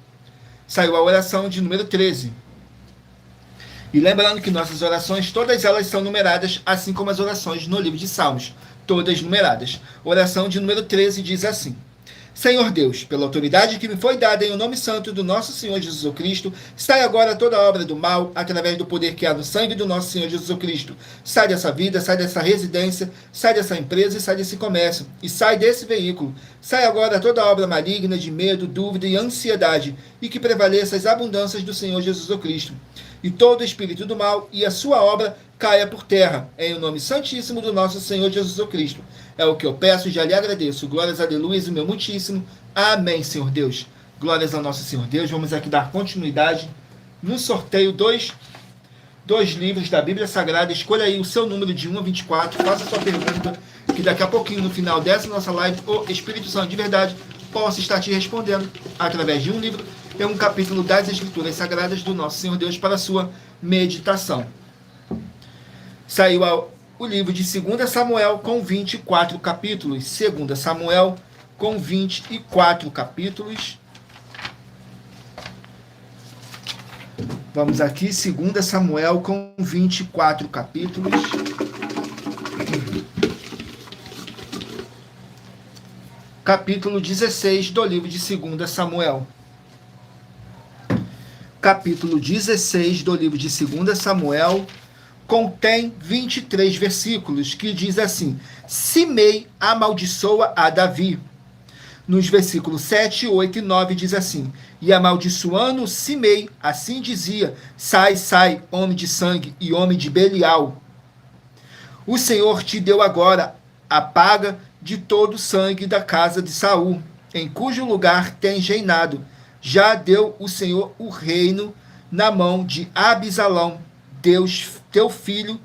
Saiu a oração de número 13. E lembrando que nossas orações, todas elas são numeradas, assim como as orações no livro de Salmos, todas numeradas. Oração de número 13 diz assim: Senhor Deus, pela autoridade que me foi dada em o nome santo do nosso Senhor Jesus Cristo, sai agora toda a obra do mal, através do poder que há no sangue do nosso Senhor Jesus Cristo. Sai dessa vida, sai dessa residência, sai dessa empresa e sai desse comércio, e sai desse veículo. Sai agora toda a obra maligna de medo, dúvida e ansiedade, e que prevaleça as abundâncias do Senhor Jesus Cristo. E todo espírito do mal e a sua obra caia por terra, em o nome santíssimo do nosso Senhor Jesus Cristo. É o que eu peço e já lhe agradeço. Glórias, aleluia, o meu muitíssimo. Amém, Senhor Deus. Glórias ao nosso Senhor Deus. Vamos aqui dar continuidade no sorteio dos livros da Bíblia Sagrada. Escolha aí o seu número de 1 a 24. Faça a sua pergunta, que daqui a pouquinho, no final dessa nossa live, o Espírito Santo de verdade possa estar te respondendo através de um livro em um capítulo das Escrituras Sagradas do nosso Senhor Deus para a sua meditação. Saiu o livro de 2 Samuel com 24 capítulos. 2 Samuel com 24 capítulos. Vamos aqui, 2 Samuel com 24 capítulos. Capítulo 16 do livro de 2 Samuel. Capítulo 16 do livro de 2 Samuel contém 23 versículos, que diz assim: Simei amaldiçoa a Davi. Nos versículos 7, 8 e 9 diz assim: E amaldiçoando Simei, assim dizia: Sai, sai, homem de sangue e homem de Belial. O Senhor te deu agora a paga de todo o sangue da casa de Saul. em cujo lugar tens reinado. Já deu o Senhor o reino na mão de Abisalão. Deus, teu filho,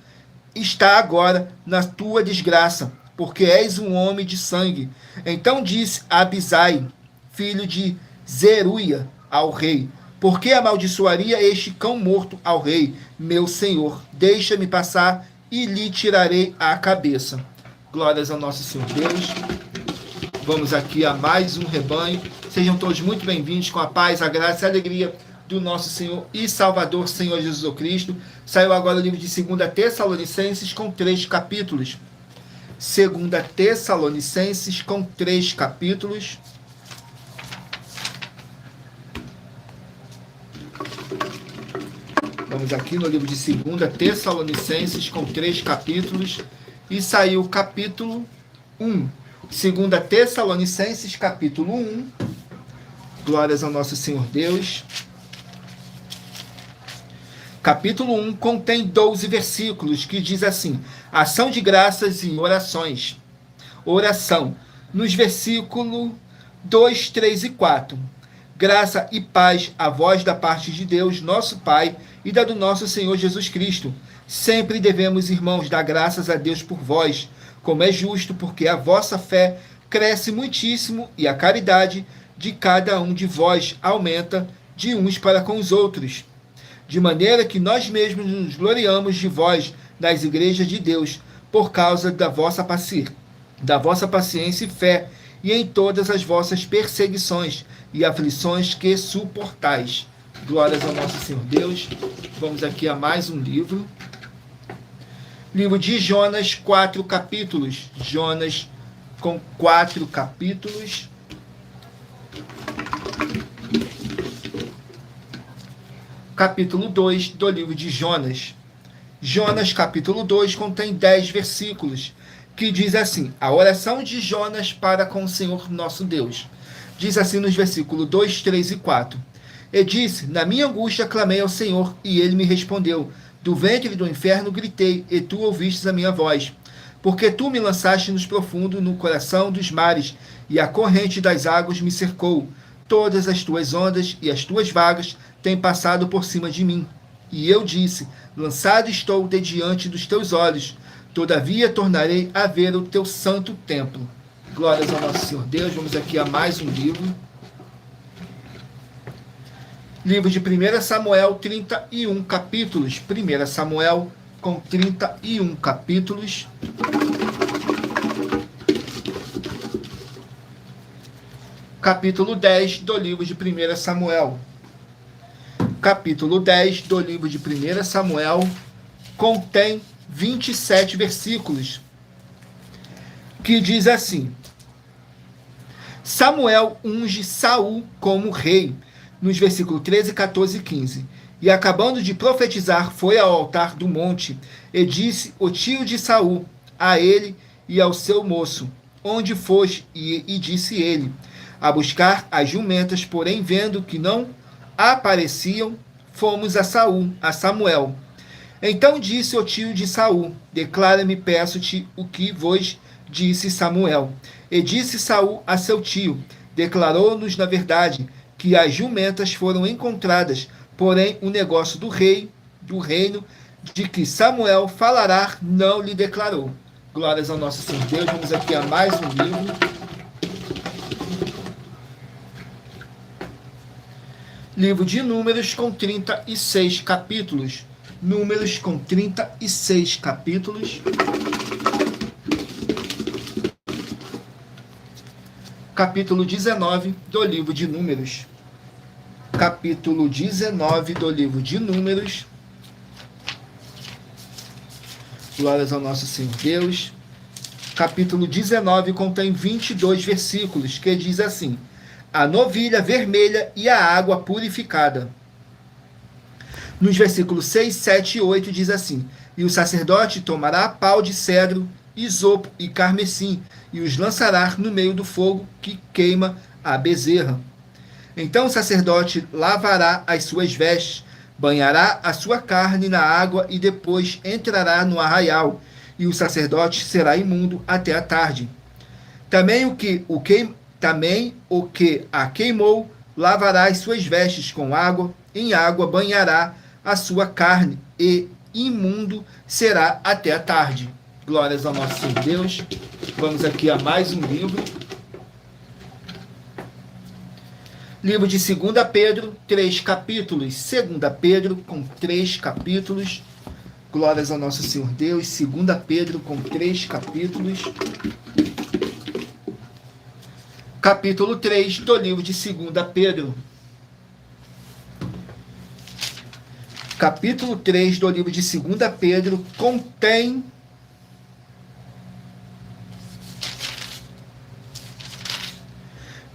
está agora na tua desgraça, porque és um homem de sangue. Então disse Abisai, filho de Zeruia, ao rei: por que amaldiçoaria este cão morto ao rei, meu senhor? Deixa-me passar e lhe tirarei a cabeça. Glórias ao nosso Senhor Deus. Vamos aqui a mais um rebanho. Sejam todos muito bem-vindos, com a paz, a graça e a alegria do nosso Senhor e Salvador, Senhor Jesus Cristo. Saiu agora o livro de 2 Tessalonicenses com 3 capítulos. 2 Tessalonicenses com 3 capítulos. Vamos aqui no livro de 2 Tessalonicenses com 3 capítulos. E saiu o capítulo 1. 2 Tessalonicenses, capítulo 1. Glórias ao nosso Senhor Deus. Capítulo 1 contém 12 versículos, que diz assim: ação de graças e orações. Oração. Nos versículos 2, 3 e 4. Graça e paz a vós da parte de Deus, nosso Pai, e da do nosso Senhor Jesus Cristo. Sempre devemos, irmãos, dar graças a Deus por vós, como é justo, porque a vossa fé cresce muitíssimo e a caridade de cada um de vós aumenta de uns para com os outros. De maneira que nós mesmos nos gloriamos de vós nas igrejas de Deus, por causa da vossa paciência e fé, e em todas as vossas perseguições e aflições que suportais. Glórias ao nosso Senhor Deus. Vamos aqui a mais um livro. Livro de Jonas, 4 capítulos. Jonas com 4 capítulos. Capítulo 2 do livro de Jonas. Jonas, capítulo 2, contém 10 versículos, que diz assim: a oração de Jonas para com o Senhor nosso Deus. Diz assim nos versículos 2, 3 e 4. E disse: na minha angústia clamei ao Senhor, e ele me respondeu. Do ventre do inferno gritei, e tu ouvistes a minha voz. Porque tu me lançaste nos profundos, no coração dos mares, e a corrente das águas me cercou. Todas as tuas ondas e as tuas vagas têm passado por cima de mim. E eu disse: lançado estou de diante dos teus olhos. Todavia tornarei a ver o teu santo templo. Glórias ao nosso Senhor Deus. Vamos aqui a mais um livro. Livro de 1 Samuel, 31 capítulos. 1 Samuel com 31 capítulos. Capítulo 10 do livro de 1 Samuel. Capítulo 10 do livro de 1 Samuel contém 27 versículos, que diz assim: Samuel unge Saul como rei, nos versículos 13, 14 e 15. E acabando de profetizar, foi ao altar do monte, e disse o tio de Saul a ele e ao seu moço: onde foste? E disse ele: a buscar as jumentas, porém vendo que não apareciam, fomos a Samuel. Então disse o tio de Saul: declara-me, peço-te, o que vos disse Samuel. E disse Saul a seu tio: declarou-nos na verdade que as jumentas foram encontradas, porém o negócio do reino de que Samuel falará não lhe declarou. Glórias ao nosso Senhor Deus. Vamos aqui a mais um livro. Livro de Números com 36 capítulos. Números com 36 capítulos. Capítulo 19 do livro de Números. Capítulo 19 do livro de Números. Glórias ao nosso Senhor Deus. Capítulo 19 contém 22 versículos, que diz assim: a novilha vermelha e a água purificada. Nos versículos 6, 7 e 8 diz assim: e o sacerdote tomará pau de cedro, isopo e carmesim, e os lançará no meio do fogo que queima a bezerra. Então o sacerdote lavará as suas vestes, banhará a sua carne na água e depois entrará no arraial, e o sacerdote será imundo até a tarde. Também Também o que a queimou lavará as suas vestes com água, em água banhará a sua carne, e imundo será até a tarde. Glórias ao nosso Senhor Deus. Vamos aqui a mais um livro. Livro de 2 Pedro, 3 capítulos. 2 Pedro com 3 capítulos. Glórias ao nosso Senhor Deus. 2 Pedro com 3 capítulos. Capítulo 3 do livro de 2 Pedro. Capítulo 3 do livro de 2 Pedro contém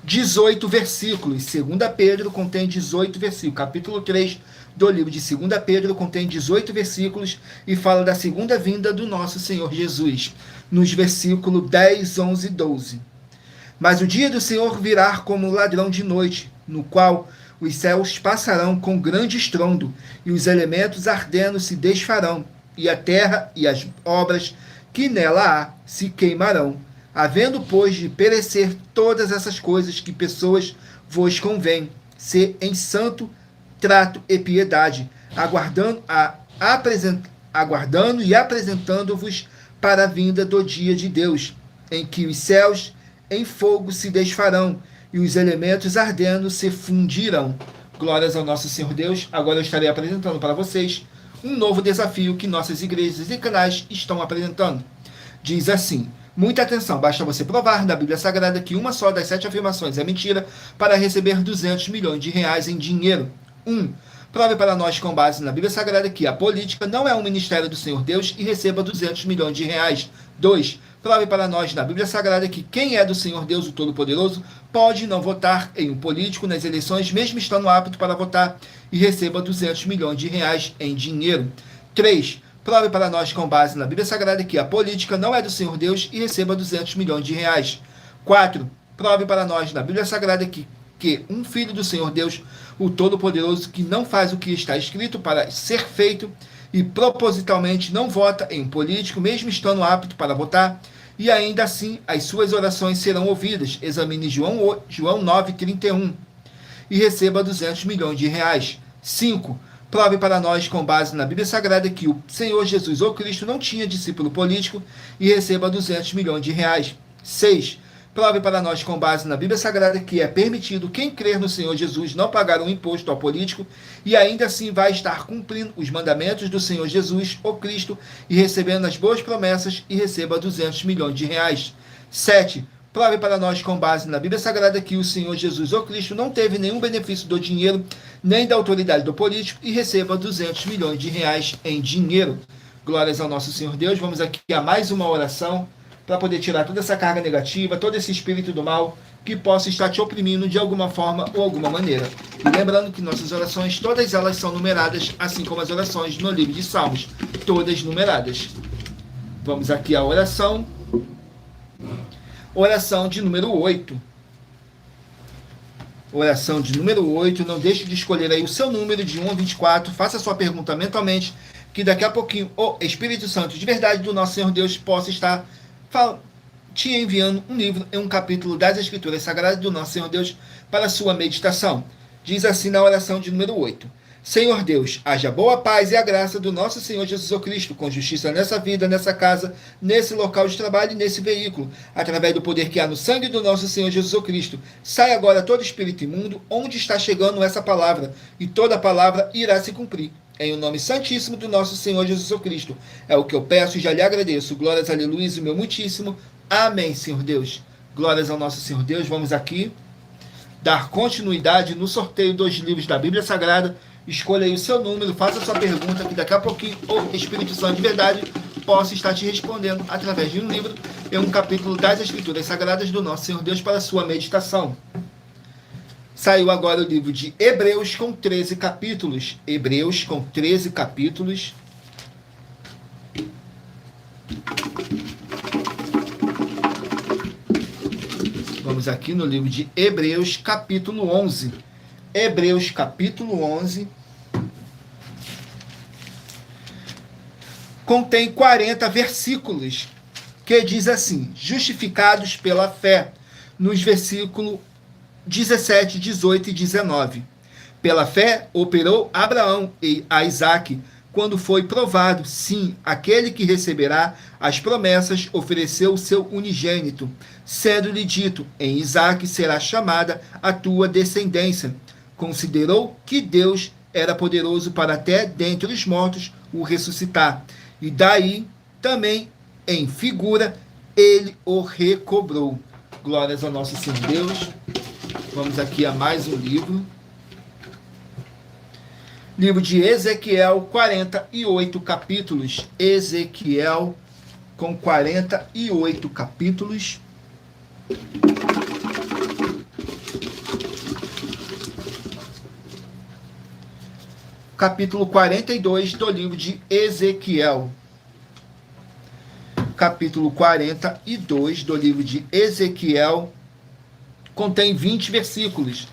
18 versículos. 2 Pedro contém 18 versículos. Capítulo 3 do livro de 2 Pedro contém 18 versículos e fala da segunda vinda do nosso Senhor Jesus, nos versículos 10, 11 e 12. Mas o dia do Senhor virá como ladrão de noite, no qual os céus passarão com grande estrondo, e os elementos ardendo se desfarão, e a terra e as obras que nela há se queimarão. Havendo, pois, de perecer todas essas coisas que pessoas vos convém, ser em santo trato e piedade, aguardando e apresentando-vos para a vinda do dia de Deus, em que os céus em fogo se desfarão, e os elementos ardendo se fundirão. Glórias ao nosso Senhor Deus. Agora eu estarei apresentando para vocês um novo desafio que nossas igrejas e canais estão apresentando. Diz assim: muita atenção, basta você provar na Bíblia Sagrada que uma só das 7 afirmações é mentira para receber 200 milhões de reais em dinheiro. 1. Prove para nós com base na Bíblia Sagrada que a política não é um ministério do Senhor Deus e receba 200 milhões de reais. 2. Prove para nós na Bíblia Sagrada que quem é do Senhor Deus, o Todo-Poderoso, pode não votar em um político nas eleições, mesmo estando apto para votar, e receba 200 milhões de reais em dinheiro. 3. Prove para nós com base na Bíblia Sagrada que a política não é do Senhor Deus e receba 200 milhões de reais. 4. Prove para nós na Bíblia Sagrada que um filho do Senhor Deus, o Todo-Poderoso, que não faz o que está escrito para ser feito e propositalmente não vota em um político, mesmo estando apto para votar, e ainda assim as suas orações serão ouvidas. Examine João 9,31 e receba 200 milhões de reais. 5. Prove para nós, com base na Bíblia Sagrada, que o Senhor Jesus ou Cristo não tinha discípulo político e receba 200 milhões de reais. 6. Prove para nós, com base na Bíblia Sagrada, que é permitido quem crer no Senhor Jesus não pagar um imposto ao político e ainda assim vai estar cumprindo os mandamentos do Senhor Jesus ou Cristo e recebendo as boas promessas e receba 200 milhões de reais. 7. Prove para nós, com base na Bíblia Sagrada, que o Senhor Jesus ou Cristo não teve nenhum benefício do dinheiro nem da autoridade do político e receba 200 milhões de reais em dinheiro. Glórias ao nosso Senhor Deus. Vamos aqui a mais uma oração para poder tirar toda essa carga negativa, todo esse espírito do mal que possa estar te oprimindo de alguma forma ou alguma maneira. E lembrando que nossas orações, todas elas são numeradas, assim como as orações no livro de Salmos, todas numeradas. Vamos aqui à oração. Oração de número 8. Oração de número 8. Não deixe de escolher aí o seu número de 1 a 24. Faça a sua pergunta mentalmente, que daqui a pouquinho o Espírito Santo de verdade do nosso Senhor Deus possa estar te enviando um livro em um capítulo das Escrituras Sagradas do nosso Senhor Deus para a sua meditação. Diz assim na oração de número 8. Senhor Deus, haja boa paz e a graça do nosso Senhor Jesus Cristo, com justiça nessa vida, nessa casa, nesse local de trabalho e nesse veículo, através do poder que há no sangue do nosso Senhor Jesus Cristo. Sai agora todo espírito imundo, onde está chegando essa palavra, e toda palavra irá se cumprir. Em o nome santíssimo do nosso Senhor Jesus Cristo. É o que eu peço e já lhe agradeço. Glórias, aleluia, e o meu muitíssimo. Amém, Senhor Deus. Glórias ao nosso Senhor Deus. Vamos aqui dar continuidade no sorteio dos livros da Bíblia Sagrada. Escolha aí o seu número, faça a sua pergunta, que daqui a pouquinho o Espírito Santo de verdade possa estar te respondendo através de um livro em um capítulo das Escrituras Sagradas do nosso Senhor Deus para a sua meditação. Saiu agora o livro de Hebreus com 13 capítulos. Hebreus com 13 capítulos. Vamos aqui no livro de Hebreus, capítulo 11. Hebreus, capítulo 11. Contém 40 versículos, que diz assim: justificados pela fé, nos versículos 17, 18 e 19. Pela fé, operou Abraão e a Isaque, quando foi provado, sim, aquele que receberá as promessas ofereceu o seu unigênito, sendo-lhe dito, em Isaque será chamada a tua descendência. Considerou que Deus era poderoso para até dentre os mortos o ressuscitar, e daí também, em figura, ele o recobrou. Glórias ao nosso Senhor Deus. Vamos aqui a mais um livro. Livro de Ezequiel, 48 capítulos. Ezequiel, com 48 capítulos. Capítulo 42 do livro de Ezequiel. Capítulo 42 do livro de Ezequiel contém 20 versículos,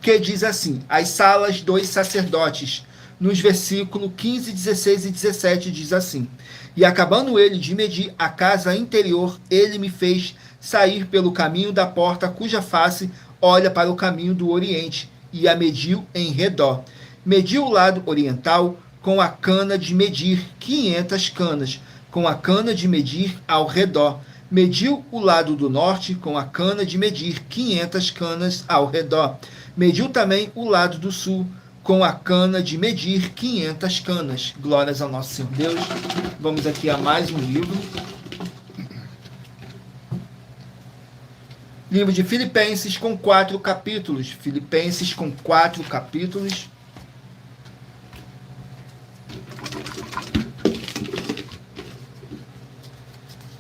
que diz assim: as salas dos sacerdotes. Nos versículos 15, 16 e 17 diz assim: e acabando ele de medir a casa interior, ele me fez sair pelo caminho da porta, cuja face olha para o caminho do oriente, e a mediu em redor. Mediu o lado oriental com a cana de medir 500 canas, com a cana de medir ao redor. Mediu o lado do norte com a cana de medir 500 canas ao redor. Mediu também o lado do sul com a cana de medir 500 canas. Glórias ao nosso Senhor Deus. Vamos aqui a mais um livro. Livro de Filipenses com 4 capítulos. Filipenses com 4 capítulos.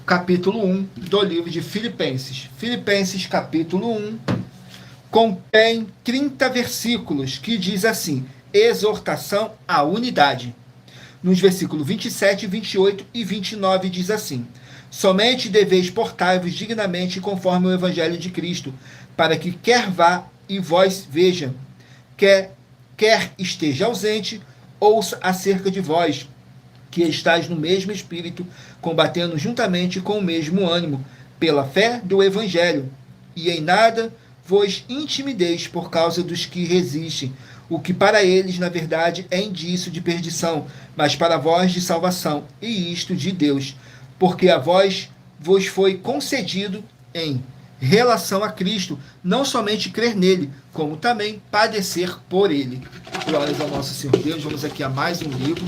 Capítulo 1 do livro de Filipenses. Filipenses, capítulo 1, contém 30 versículos, que diz assim: exortação à unidade. Nos versículos 27, 28 e 29 diz assim: somente deveis portar-vos dignamente conforme o evangelho de Cristo, para que quer vá e vós veja, quer esteja ausente, ouça acerca de vós, que estáis no mesmo espírito, combatendo juntamente com o mesmo ânimo, pela fé do Evangelho, e em nada vos intimideis por causa dos que resistem, o que para eles, na verdade, é indício de perdição, mas para vós de salvação, e isto de Deus, porque a vós vos foi concedido em relação a Cristo, não somente crer nele, como também padecer por ele. Glórias ao nosso Senhor Deus. Vamos aqui a mais um livro.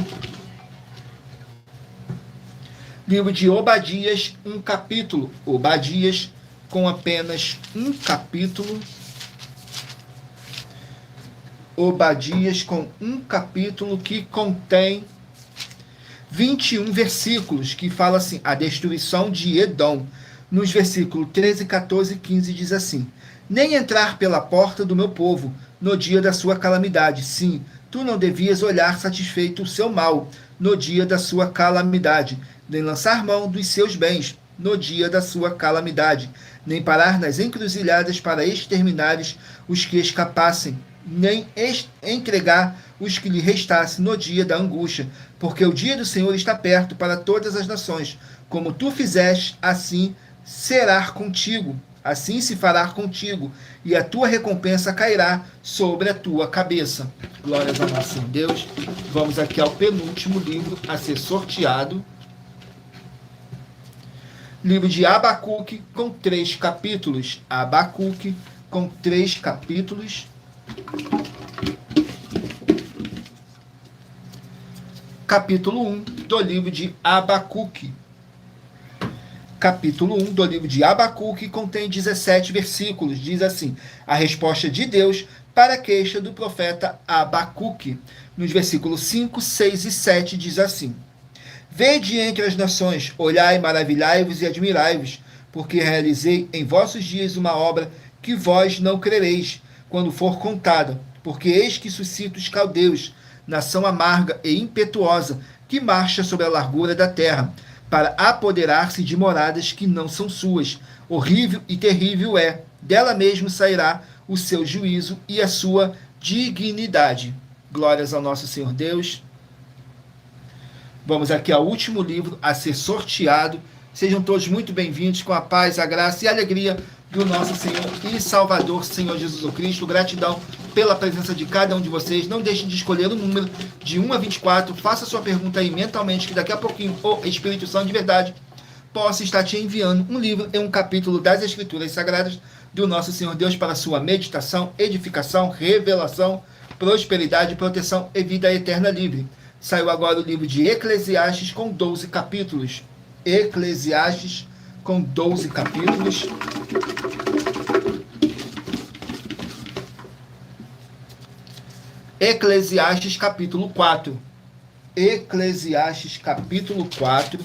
Livro de Obadias, um capítulo. Obadias, com apenas um capítulo. Obadias, com um capítulo que contém 21 versículos, que fala assim: a destruição de Edom. Nos versículos 13, 14 e 15 diz assim: nem entrar pela porta do meu povo no dia da sua calamidade. Sim, tu não devias olhar satisfeito o seu mal no dia da sua calamidade, nem lançar mão dos seus bens no dia da sua calamidade, nem parar nas encruzilhadas para exterminares os que escapassem, nem entregar os que lhe restassem no dia da angústia, porque o dia do Senhor está perto para todas as nações. Como tu fizeste, assim será contigo, assim se fará contigo, e a tua recompensa cairá sobre a tua cabeça. Glórias a nosso Deus. Vamos aqui ao penúltimo livro a ser sorteado. Livro de Abacuque, com 3 capítulos. Abacuque, com 3 capítulos. Capítulo 1 do livro de Abacuque. Capítulo 1 do livro de Abacuque contém 17 versículos. Diz assim: a resposta de Deus para a queixa do profeta Abacuque. Nos versículos 5, 6 e 7 diz assim: vede entre as nações, olhai, maravilhai-vos e admirai-vos, porque realizei em vossos dias uma obra que vós não crereis, quando for contada. Porque eis que suscito os caldeus, nação amarga e impetuosa, que marcha sobre a largura da terra, para apoderar-se de moradas que não são suas. Horrível e terrível é, dela mesmo sairá o seu juízo e a sua dignidade. Glórias ao nosso Senhor Deus. Vamos aqui ao último livro a ser sorteado. Sejam todos muito bem-vindos, com a paz, a graça e a alegria do nosso Senhor e Salvador, Senhor Jesus Cristo. Gratidão pela presença de cada um de vocês. Não deixem de escolher o número de 1 a 24. Faça sua pergunta aí mentalmente, que daqui a pouquinho o Espírito Santo de verdade possa estar te enviando um livro e um capítulo das Escrituras Sagradas do nosso Senhor Deus para sua meditação, edificação, revelação, prosperidade, proteção e vida eterna livre. Saiu agora o livro de Eclesiastes com 12 capítulos. Eclesiastes com 12 capítulos. Eclesiastes capítulo 4. Eclesiastes capítulo 4.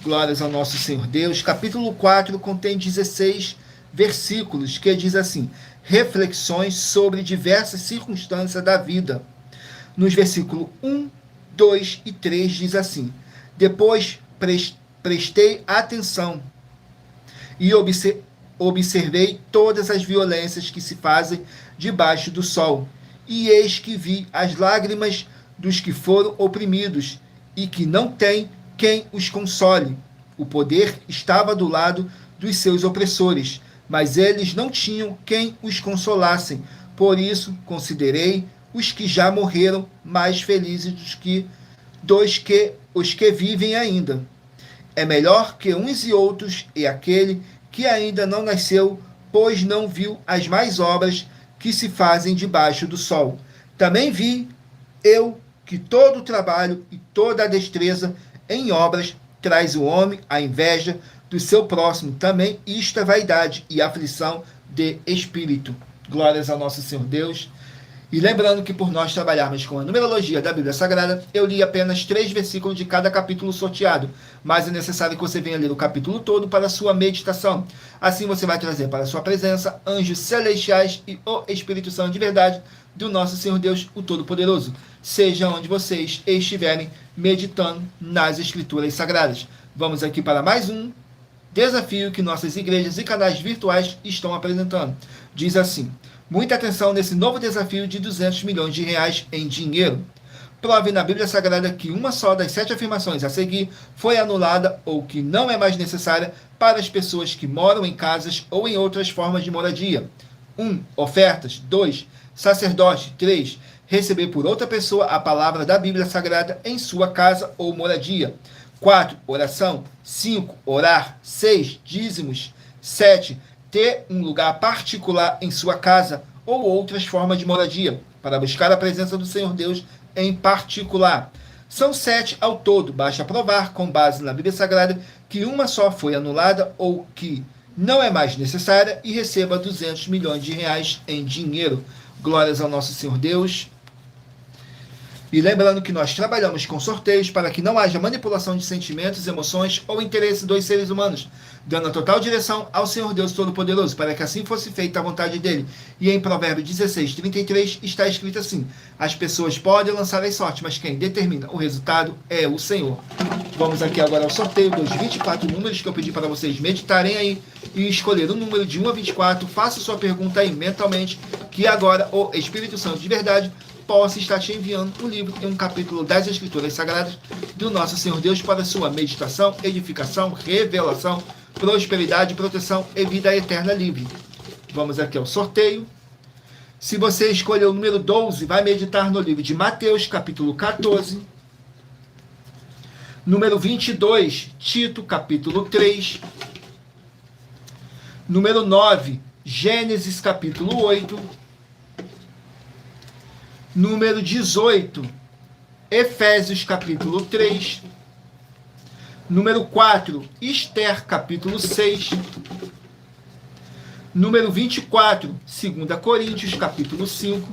Glórias ao nosso Senhor Deus. Capítulo 4 contém 16 versículos, que diz assim: reflexões sobre diversas circunstâncias da vida. Nos versículos 1, 2 e 3 diz assim: depois prestei atenção e observei todas as violências que se fazem debaixo do sol, e eis que vi as lágrimas dos que foram oprimidos e que não têm quem os console. O poder estava do lado dos seus opressores, mas eles não tinham quem os consolassem. Por isso considerei os que já morreram mais felizes dos que os que vivem ainda. É melhor que uns e outros e aquele que ainda não nasceu, pois não viu as mais obras que se fazem debaixo do sol. Também vi eu que todo o trabalho e toda a destreza em obras traz o homem a inveja do seu próximo. Também isto é vaidade e aflição de espírito. Glórias ao nosso Senhor Deus. E lembrando que por nós trabalharmos com a numerologia da Bíblia Sagrada, eu li apenas 3 versículos de cada capítulo sorteado, mas é necessário que você venha ler o capítulo todo para a sua meditação. Assim você vai trazer para a sua presença anjos celestiais e o Espírito Santo de verdade do nosso Senhor Deus, o Todo-Poderoso, seja onde vocês estiverem meditando nas Escrituras Sagradas. Vamos aqui para mais um desafio que nossas igrejas e canais virtuais estão apresentando. Diz assim: muita atenção nesse novo desafio de 200 milhões de reais em dinheiro. Prove na Bíblia Sagrada que uma só das 7 afirmações a seguir foi anulada ou que não é mais necessária para as pessoas que moram em casas ou em outras formas de moradia. 1. Ofertas. 2. Sacerdote. 3. Receber por outra pessoa a palavra da Bíblia Sagrada em sua casa ou moradia. 4. Oração. 5. Orar. 6. Dízimos. 7. Ter um lugar particular em sua casa ou outras formas de moradia, para buscar a presença do Senhor Deus em particular. São 7 ao todo. Basta provar, com base na Bíblia Sagrada, que uma só foi anulada ou que não é mais necessária e receba 200 milhões de reais em dinheiro. Glórias ao nosso Senhor Deus. E lembrando que nós trabalhamos com sorteios para que não haja manipulação de sentimentos, emoções ou interesses dos seres humanos, dando a total direção ao Senhor Deus Todo-Poderoso, para que assim fosse feita a vontade dele. E em Provérbios 16, 33, está escrito assim: as pessoas podem lançar as sortes, mas quem determina o resultado é o Senhor. Vamos aqui agora ao sorteio dos 24 números que eu pedi para vocês meditarem aí e escolher o número de 1 a 24. Faça sua pergunta aí mentalmente, que agora o Espírito Santo de verdade possa estar te enviando um livro e um capítulo das Escrituras Sagradas do nosso Senhor Deus para sua meditação, edificação, revelação, prosperidade, proteção e vida eterna livre. Vamos aqui ao sorteio. Se você escolher o número 12, vai meditar no livro de Mateus, capítulo 14. Número 22, Tito, capítulo 3. Número 9, Gênesis, capítulo 8. Número 18, Efésios, capítulo 3. Número 4, Esther, capítulo 6. Número 24, 2 Coríntios, capítulo 5.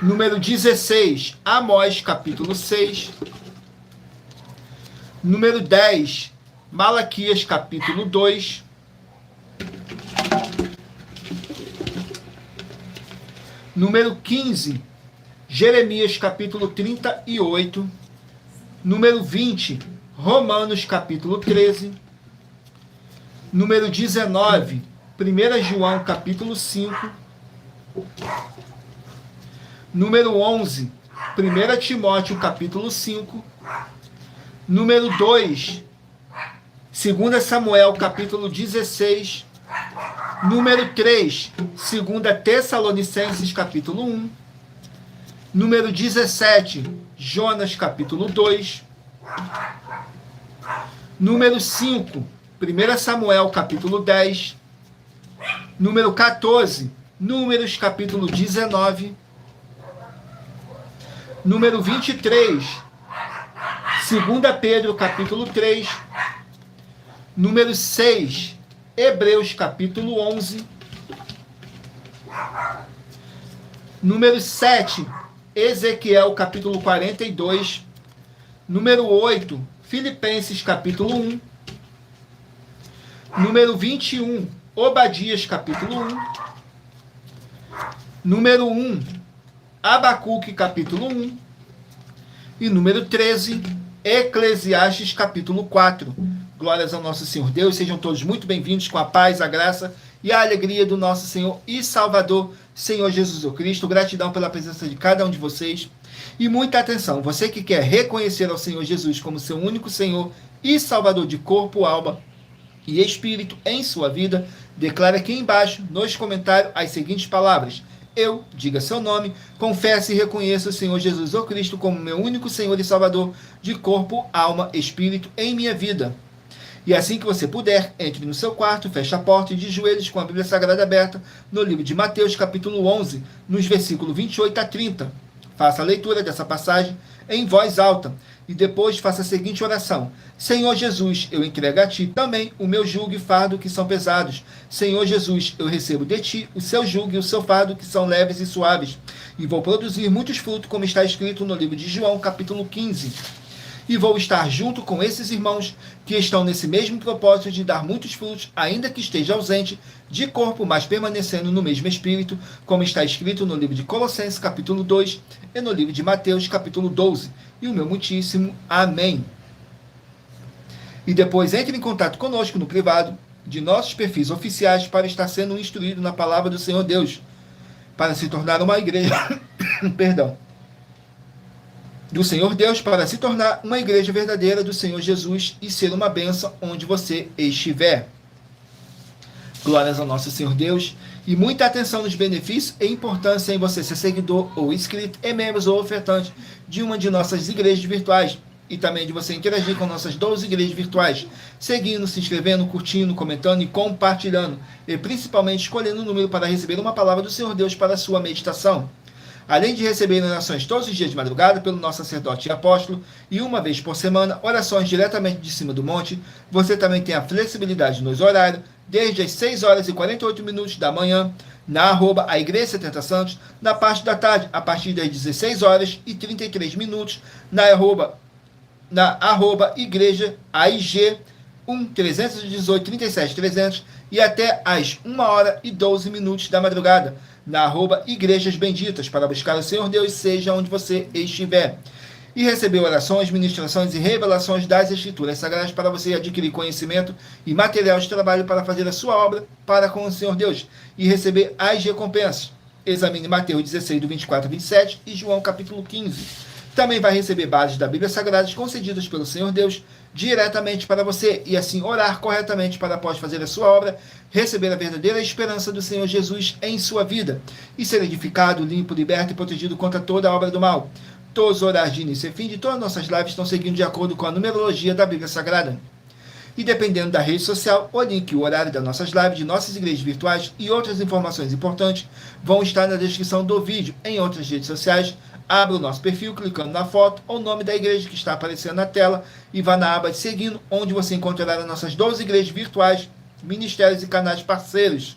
Número 16, Amós, capítulo 6. Número 10, Malaquias, capítulo 2. Número 15, Jeremias, capítulo 38. Número 20, Romanos, capítulo 13. Número 19, 1 João, capítulo 5. Número 11, 1 Timóteo, capítulo 5. Número 2, 2 Samuel, capítulo 16, número 3, 2 Tessalonicenses, capítulo 1, número 17, Jonas, capítulo 2, número 5, 1 Samuel, capítulo 10, número 14, Números, capítulo 19, número 23, 2 Pedro, capítulo 3, número 6, Hebreus, capítulo 11, número 7, Ezequiel, capítulo 42, número 8, Filipenses, capítulo 1, número 21, Obadias, capítulo 1, número 1, Abacuque, capítulo 1, e número 13, Eclesiastes, capítulo 4. Glórias ao nosso Senhor Deus, sejam todos muito bem-vindos com a paz, a graça e a alegria do nosso Senhor e Salvador, Senhor Jesus Cristo. Gratidão pela presença de cada um de vocês. E muita atenção, você que quer reconhecer ao Senhor Jesus como seu único Senhor e Salvador de corpo, alma e espírito em sua vida, declare aqui embaixo, nos comentários, as seguintes palavras: eu, diga seu nome, confesse e reconheça o Senhor Jesus Cristo como meu único Senhor e Salvador de corpo, alma, espírito em minha vida. E assim que você puder, entre no seu quarto, feche a porta e de joelhos com a Bíblia Sagrada aberta no livro de Mateus, capítulo 11, nos versículos 28 a 30. Faça a leitura dessa passagem em voz alta e depois faça a seguinte oração: Senhor Jesus, eu entrego a Ti também o meu jugo e fardo que são pesados. Senhor Jesus, eu recebo de Ti o seu jugo e o seu fardo que são leves e suaves. E vou produzir muitos frutos, como está escrito no livro de João, capítulo 15. E vou estar junto com esses irmãos que estão nesse mesmo propósito de dar muitos frutos, ainda que esteja ausente de corpo, mas permanecendo no mesmo espírito, como está escrito no livro de Colossenses, capítulo 2, e no livro de Mateus, capítulo 12. E o meu muitíssimo amém. E depois entre em contato conosco no privado de nossos perfis oficiais para estar sendo instruído na palavra do Senhor Deus, para se tornar uma igreja, do Senhor Deus, para se tornar uma igreja verdadeira do Senhor Jesus e ser uma bênção onde você estiver. Glórias ao nosso Senhor Deus. E muita atenção nos benefícios e importância em você ser seguidor ou inscrito, e membros ou ofertante de uma de nossas igrejas virtuais. E também de você interagir com nossas 12 igrejas virtuais, seguindo, se inscrevendo, curtindo, comentando e compartilhando. E principalmente escolhendo um número para receber uma palavra do Senhor Deus para a sua meditação. Além de receber orações todos os dias de madrugada pelo nosso sacerdote e apóstolo, e uma vez por semana, orações diretamente de cima do monte, você também tem a flexibilidade nos horários, desde as 6 horas e 48 minutos da manhã, na a Igreja 70 Santos, na parte da tarde, a partir das 16 horas e 33 minutos, na Igreja AIG 318 37 300 e até às 1 hora e 12 minutos da madrugada, na Igrejas Benditas, para buscar o Senhor Deus, seja onde você estiver. E receber orações, ministrações e revelações das Escrituras Sagradas para você adquirir conhecimento e material de trabalho para fazer a sua obra para com o Senhor Deus. E receber as recompensas. Examine Mateus 16, do 24 a 27 e João capítulo 15. Também vai receber bases da Bíblia Sagrada concedidas pelo Senhor Deus diretamente para você e assim orar corretamente para após fazer a sua obra, receber a verdadeira esperança do Senhor Jesus em sua vida e ser edificado, limpo, liberto e protegido contra toda a obra do mal. Todos os horários de início e fim de todas as nossas lives estão seguindo de acordo com a numerologia da Bíblia Sagrada. E dependendo da rede social, o link e o horário das nossas lives, de nossas igrejas virtuais e outras informações importantes vão estar na descrição do vídeo. Em outras redes sociais, abra o nosso perfil clicando na foto ou nome da igreja que está aparecendo na tela e vá na aba de seguindo, onde você encontrará as nossas 12 igrejas virtuais, ministérios e canais parceiros.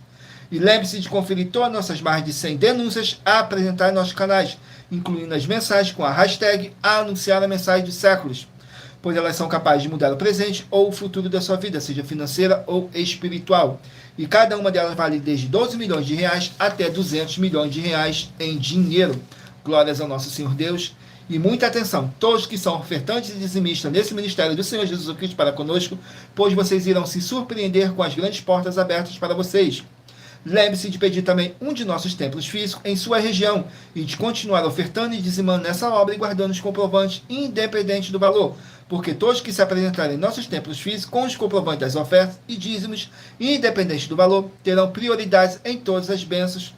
E lembre-se de conferir todas as nossas mais de 100 denúncias a apresentar em nossos canais, incluindo as mensagens com a hashtag a anunciar a mensagem dos séculos, pois elas são capazes de mudar o presente ou o futuro da sua vida, seja financeira ou espiritual. E cada uma delas vale desde 12 milhões de reais até 200 milhões de reais em dinheiro. Glórias ao nosso Senhor Deus. E muita atenção, todos que são ofertantes e dizimistas nesse ministério do Senhor Jesus Cristo para conosco, pois vocês irão se surpreender com as grandes portas abertas para vocês. Lembre-se de pedir também um de nossos templos físicos em sua região e de continuar ofertando e dizimando nessa obra e guardando os comprovantes, independente do valor, porque todos que se apresentarem em nossos templos físicos com os comprovantes das ofertas e dízimos, independente do valor, terão prioridades em todas as bênçãos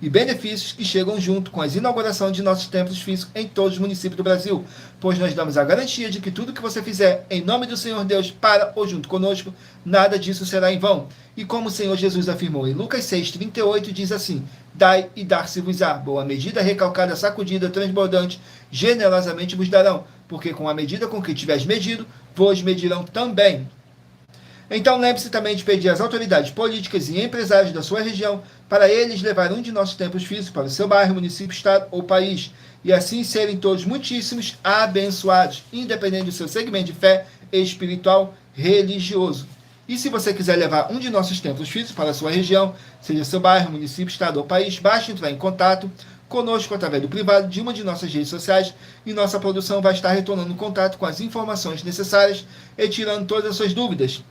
e benefícios que chegam junto com a inauguração de nossos templos físicos em todos os municípios do Brasil, pois nós damos a garantia de que tudo que você fizer em nome do Senhor Deus para ou junto conosco, nada disso será em vão. E como o Senhor Jesus afirmou em Lucas 6,38, diz assim: dai e dar-se-vos-á, boa medida, recalcada, sacudida, transbordante, generosamente vos darão, porque com a medida com que tiveres medido, vos medirão também. Então lembre-se também de pedir às autoridades políticas e empresários da sua região para eles levarem um de nossos templos físicos para o seu bairro, município, estado ou país, e assim serem todos muitíssimos abençoados, independente do seu segmento de fé espiritual religioso. E se você quiser levar um de nossos templos físicos para a sua região, seja seu bairro, município, estado ou país, basta entrar em contato conosco através do privado de uma de nossas redes sociais e nossa produção vai estar retornando contato com as informações necessárias e tirando todas as suas dúvidas.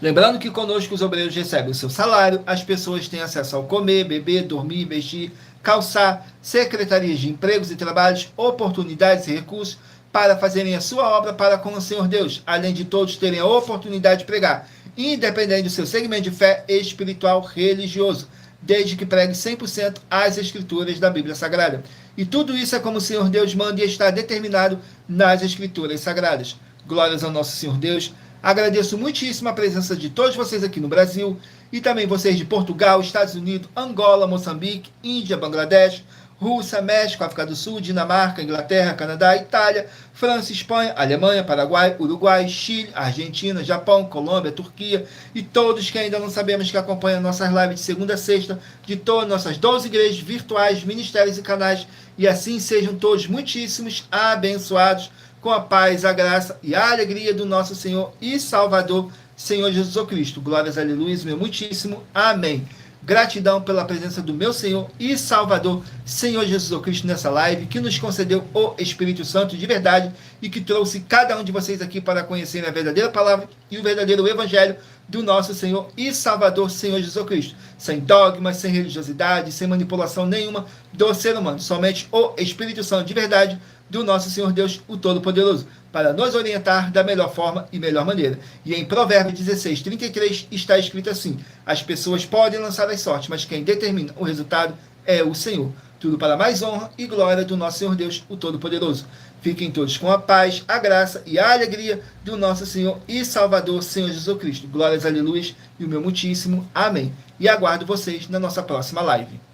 Lembrando que conosco os obreiros recebem o seu salário, as pessoas têm acesso ao comer, beber, dormir, vestir, calçar, secretarias de empregos e trabalhos, oportunidades e recursos para fazerem a sua obra para com o Senhor Deus, além de todos terem a oportunidade de pregar, independente do seu segmento de fé espiritual religioso, desde que pregue 100% as escrituras da Bíblia Sagrada. E tudo isso é como o Senhor Deus manda e está determinado nas escrituras sagradas. Glórias ao nosso Senhor Deus. Agradeço muitíssimo a presença de todos vocês aqui no Brasil e também vocês de Portugal, Estados Unidos, Angola, Moçambique, Índia, Bangladesh, Rússia, México, África do Sul, Dinamarca, Inglaterra, Canadá, Itália, França, Espanha, Alemanha, Paraguai, Uruguai, Chile, Argentina, Japão, Colômbia, Turquia e todos que ainda não sabemos que acompanham nossas lives de segunda a sexta, de todas nossas 12 igrejas virtuais, ministérios e canais, e assim sejam todos muitíssimos abençoados com a paz, a graça e a alegria do nosso Senhor e Salvador, Senhor Jesus Cristo. Glórias, aleluia, meu muitíssimo. Amém. Gratidão pela presença do meu Senhor e Salvador, Senhor Jesus Cristo, nessa live, que nos concedeu o Espírito Santo de verdade e que trouxe cada um de vocês aqui para conhecerem a verdadeira palavra e o verdadeiro evangelho do nosso Senhor e Salvador, Senhor Jesus Cristo. Sem dogmas, sem religiosidade, sem manipulação nenhuma do ser humano. Somente o Espírito Santo de verdade do nosso Senhor Deus, o Todo-Poderoso, para nos orientar da melhor forma e melhor maneira. E em Provérbios 16:33 está escrito assim: as pessoas podem lançar as sortes, mas quem determina o resultado é o Senhor. Tudo para mais honra e glória do nosso Senhor Deus, o Todo-Poderoso. Fiquem todos com a paz, a graça e a alegria do nosso Senhor e Salvador, Senhor Jesus Cristo. Glórias, aleluia, e o meu muitíssimo amém. E aguardo vocês na nossa próxima live.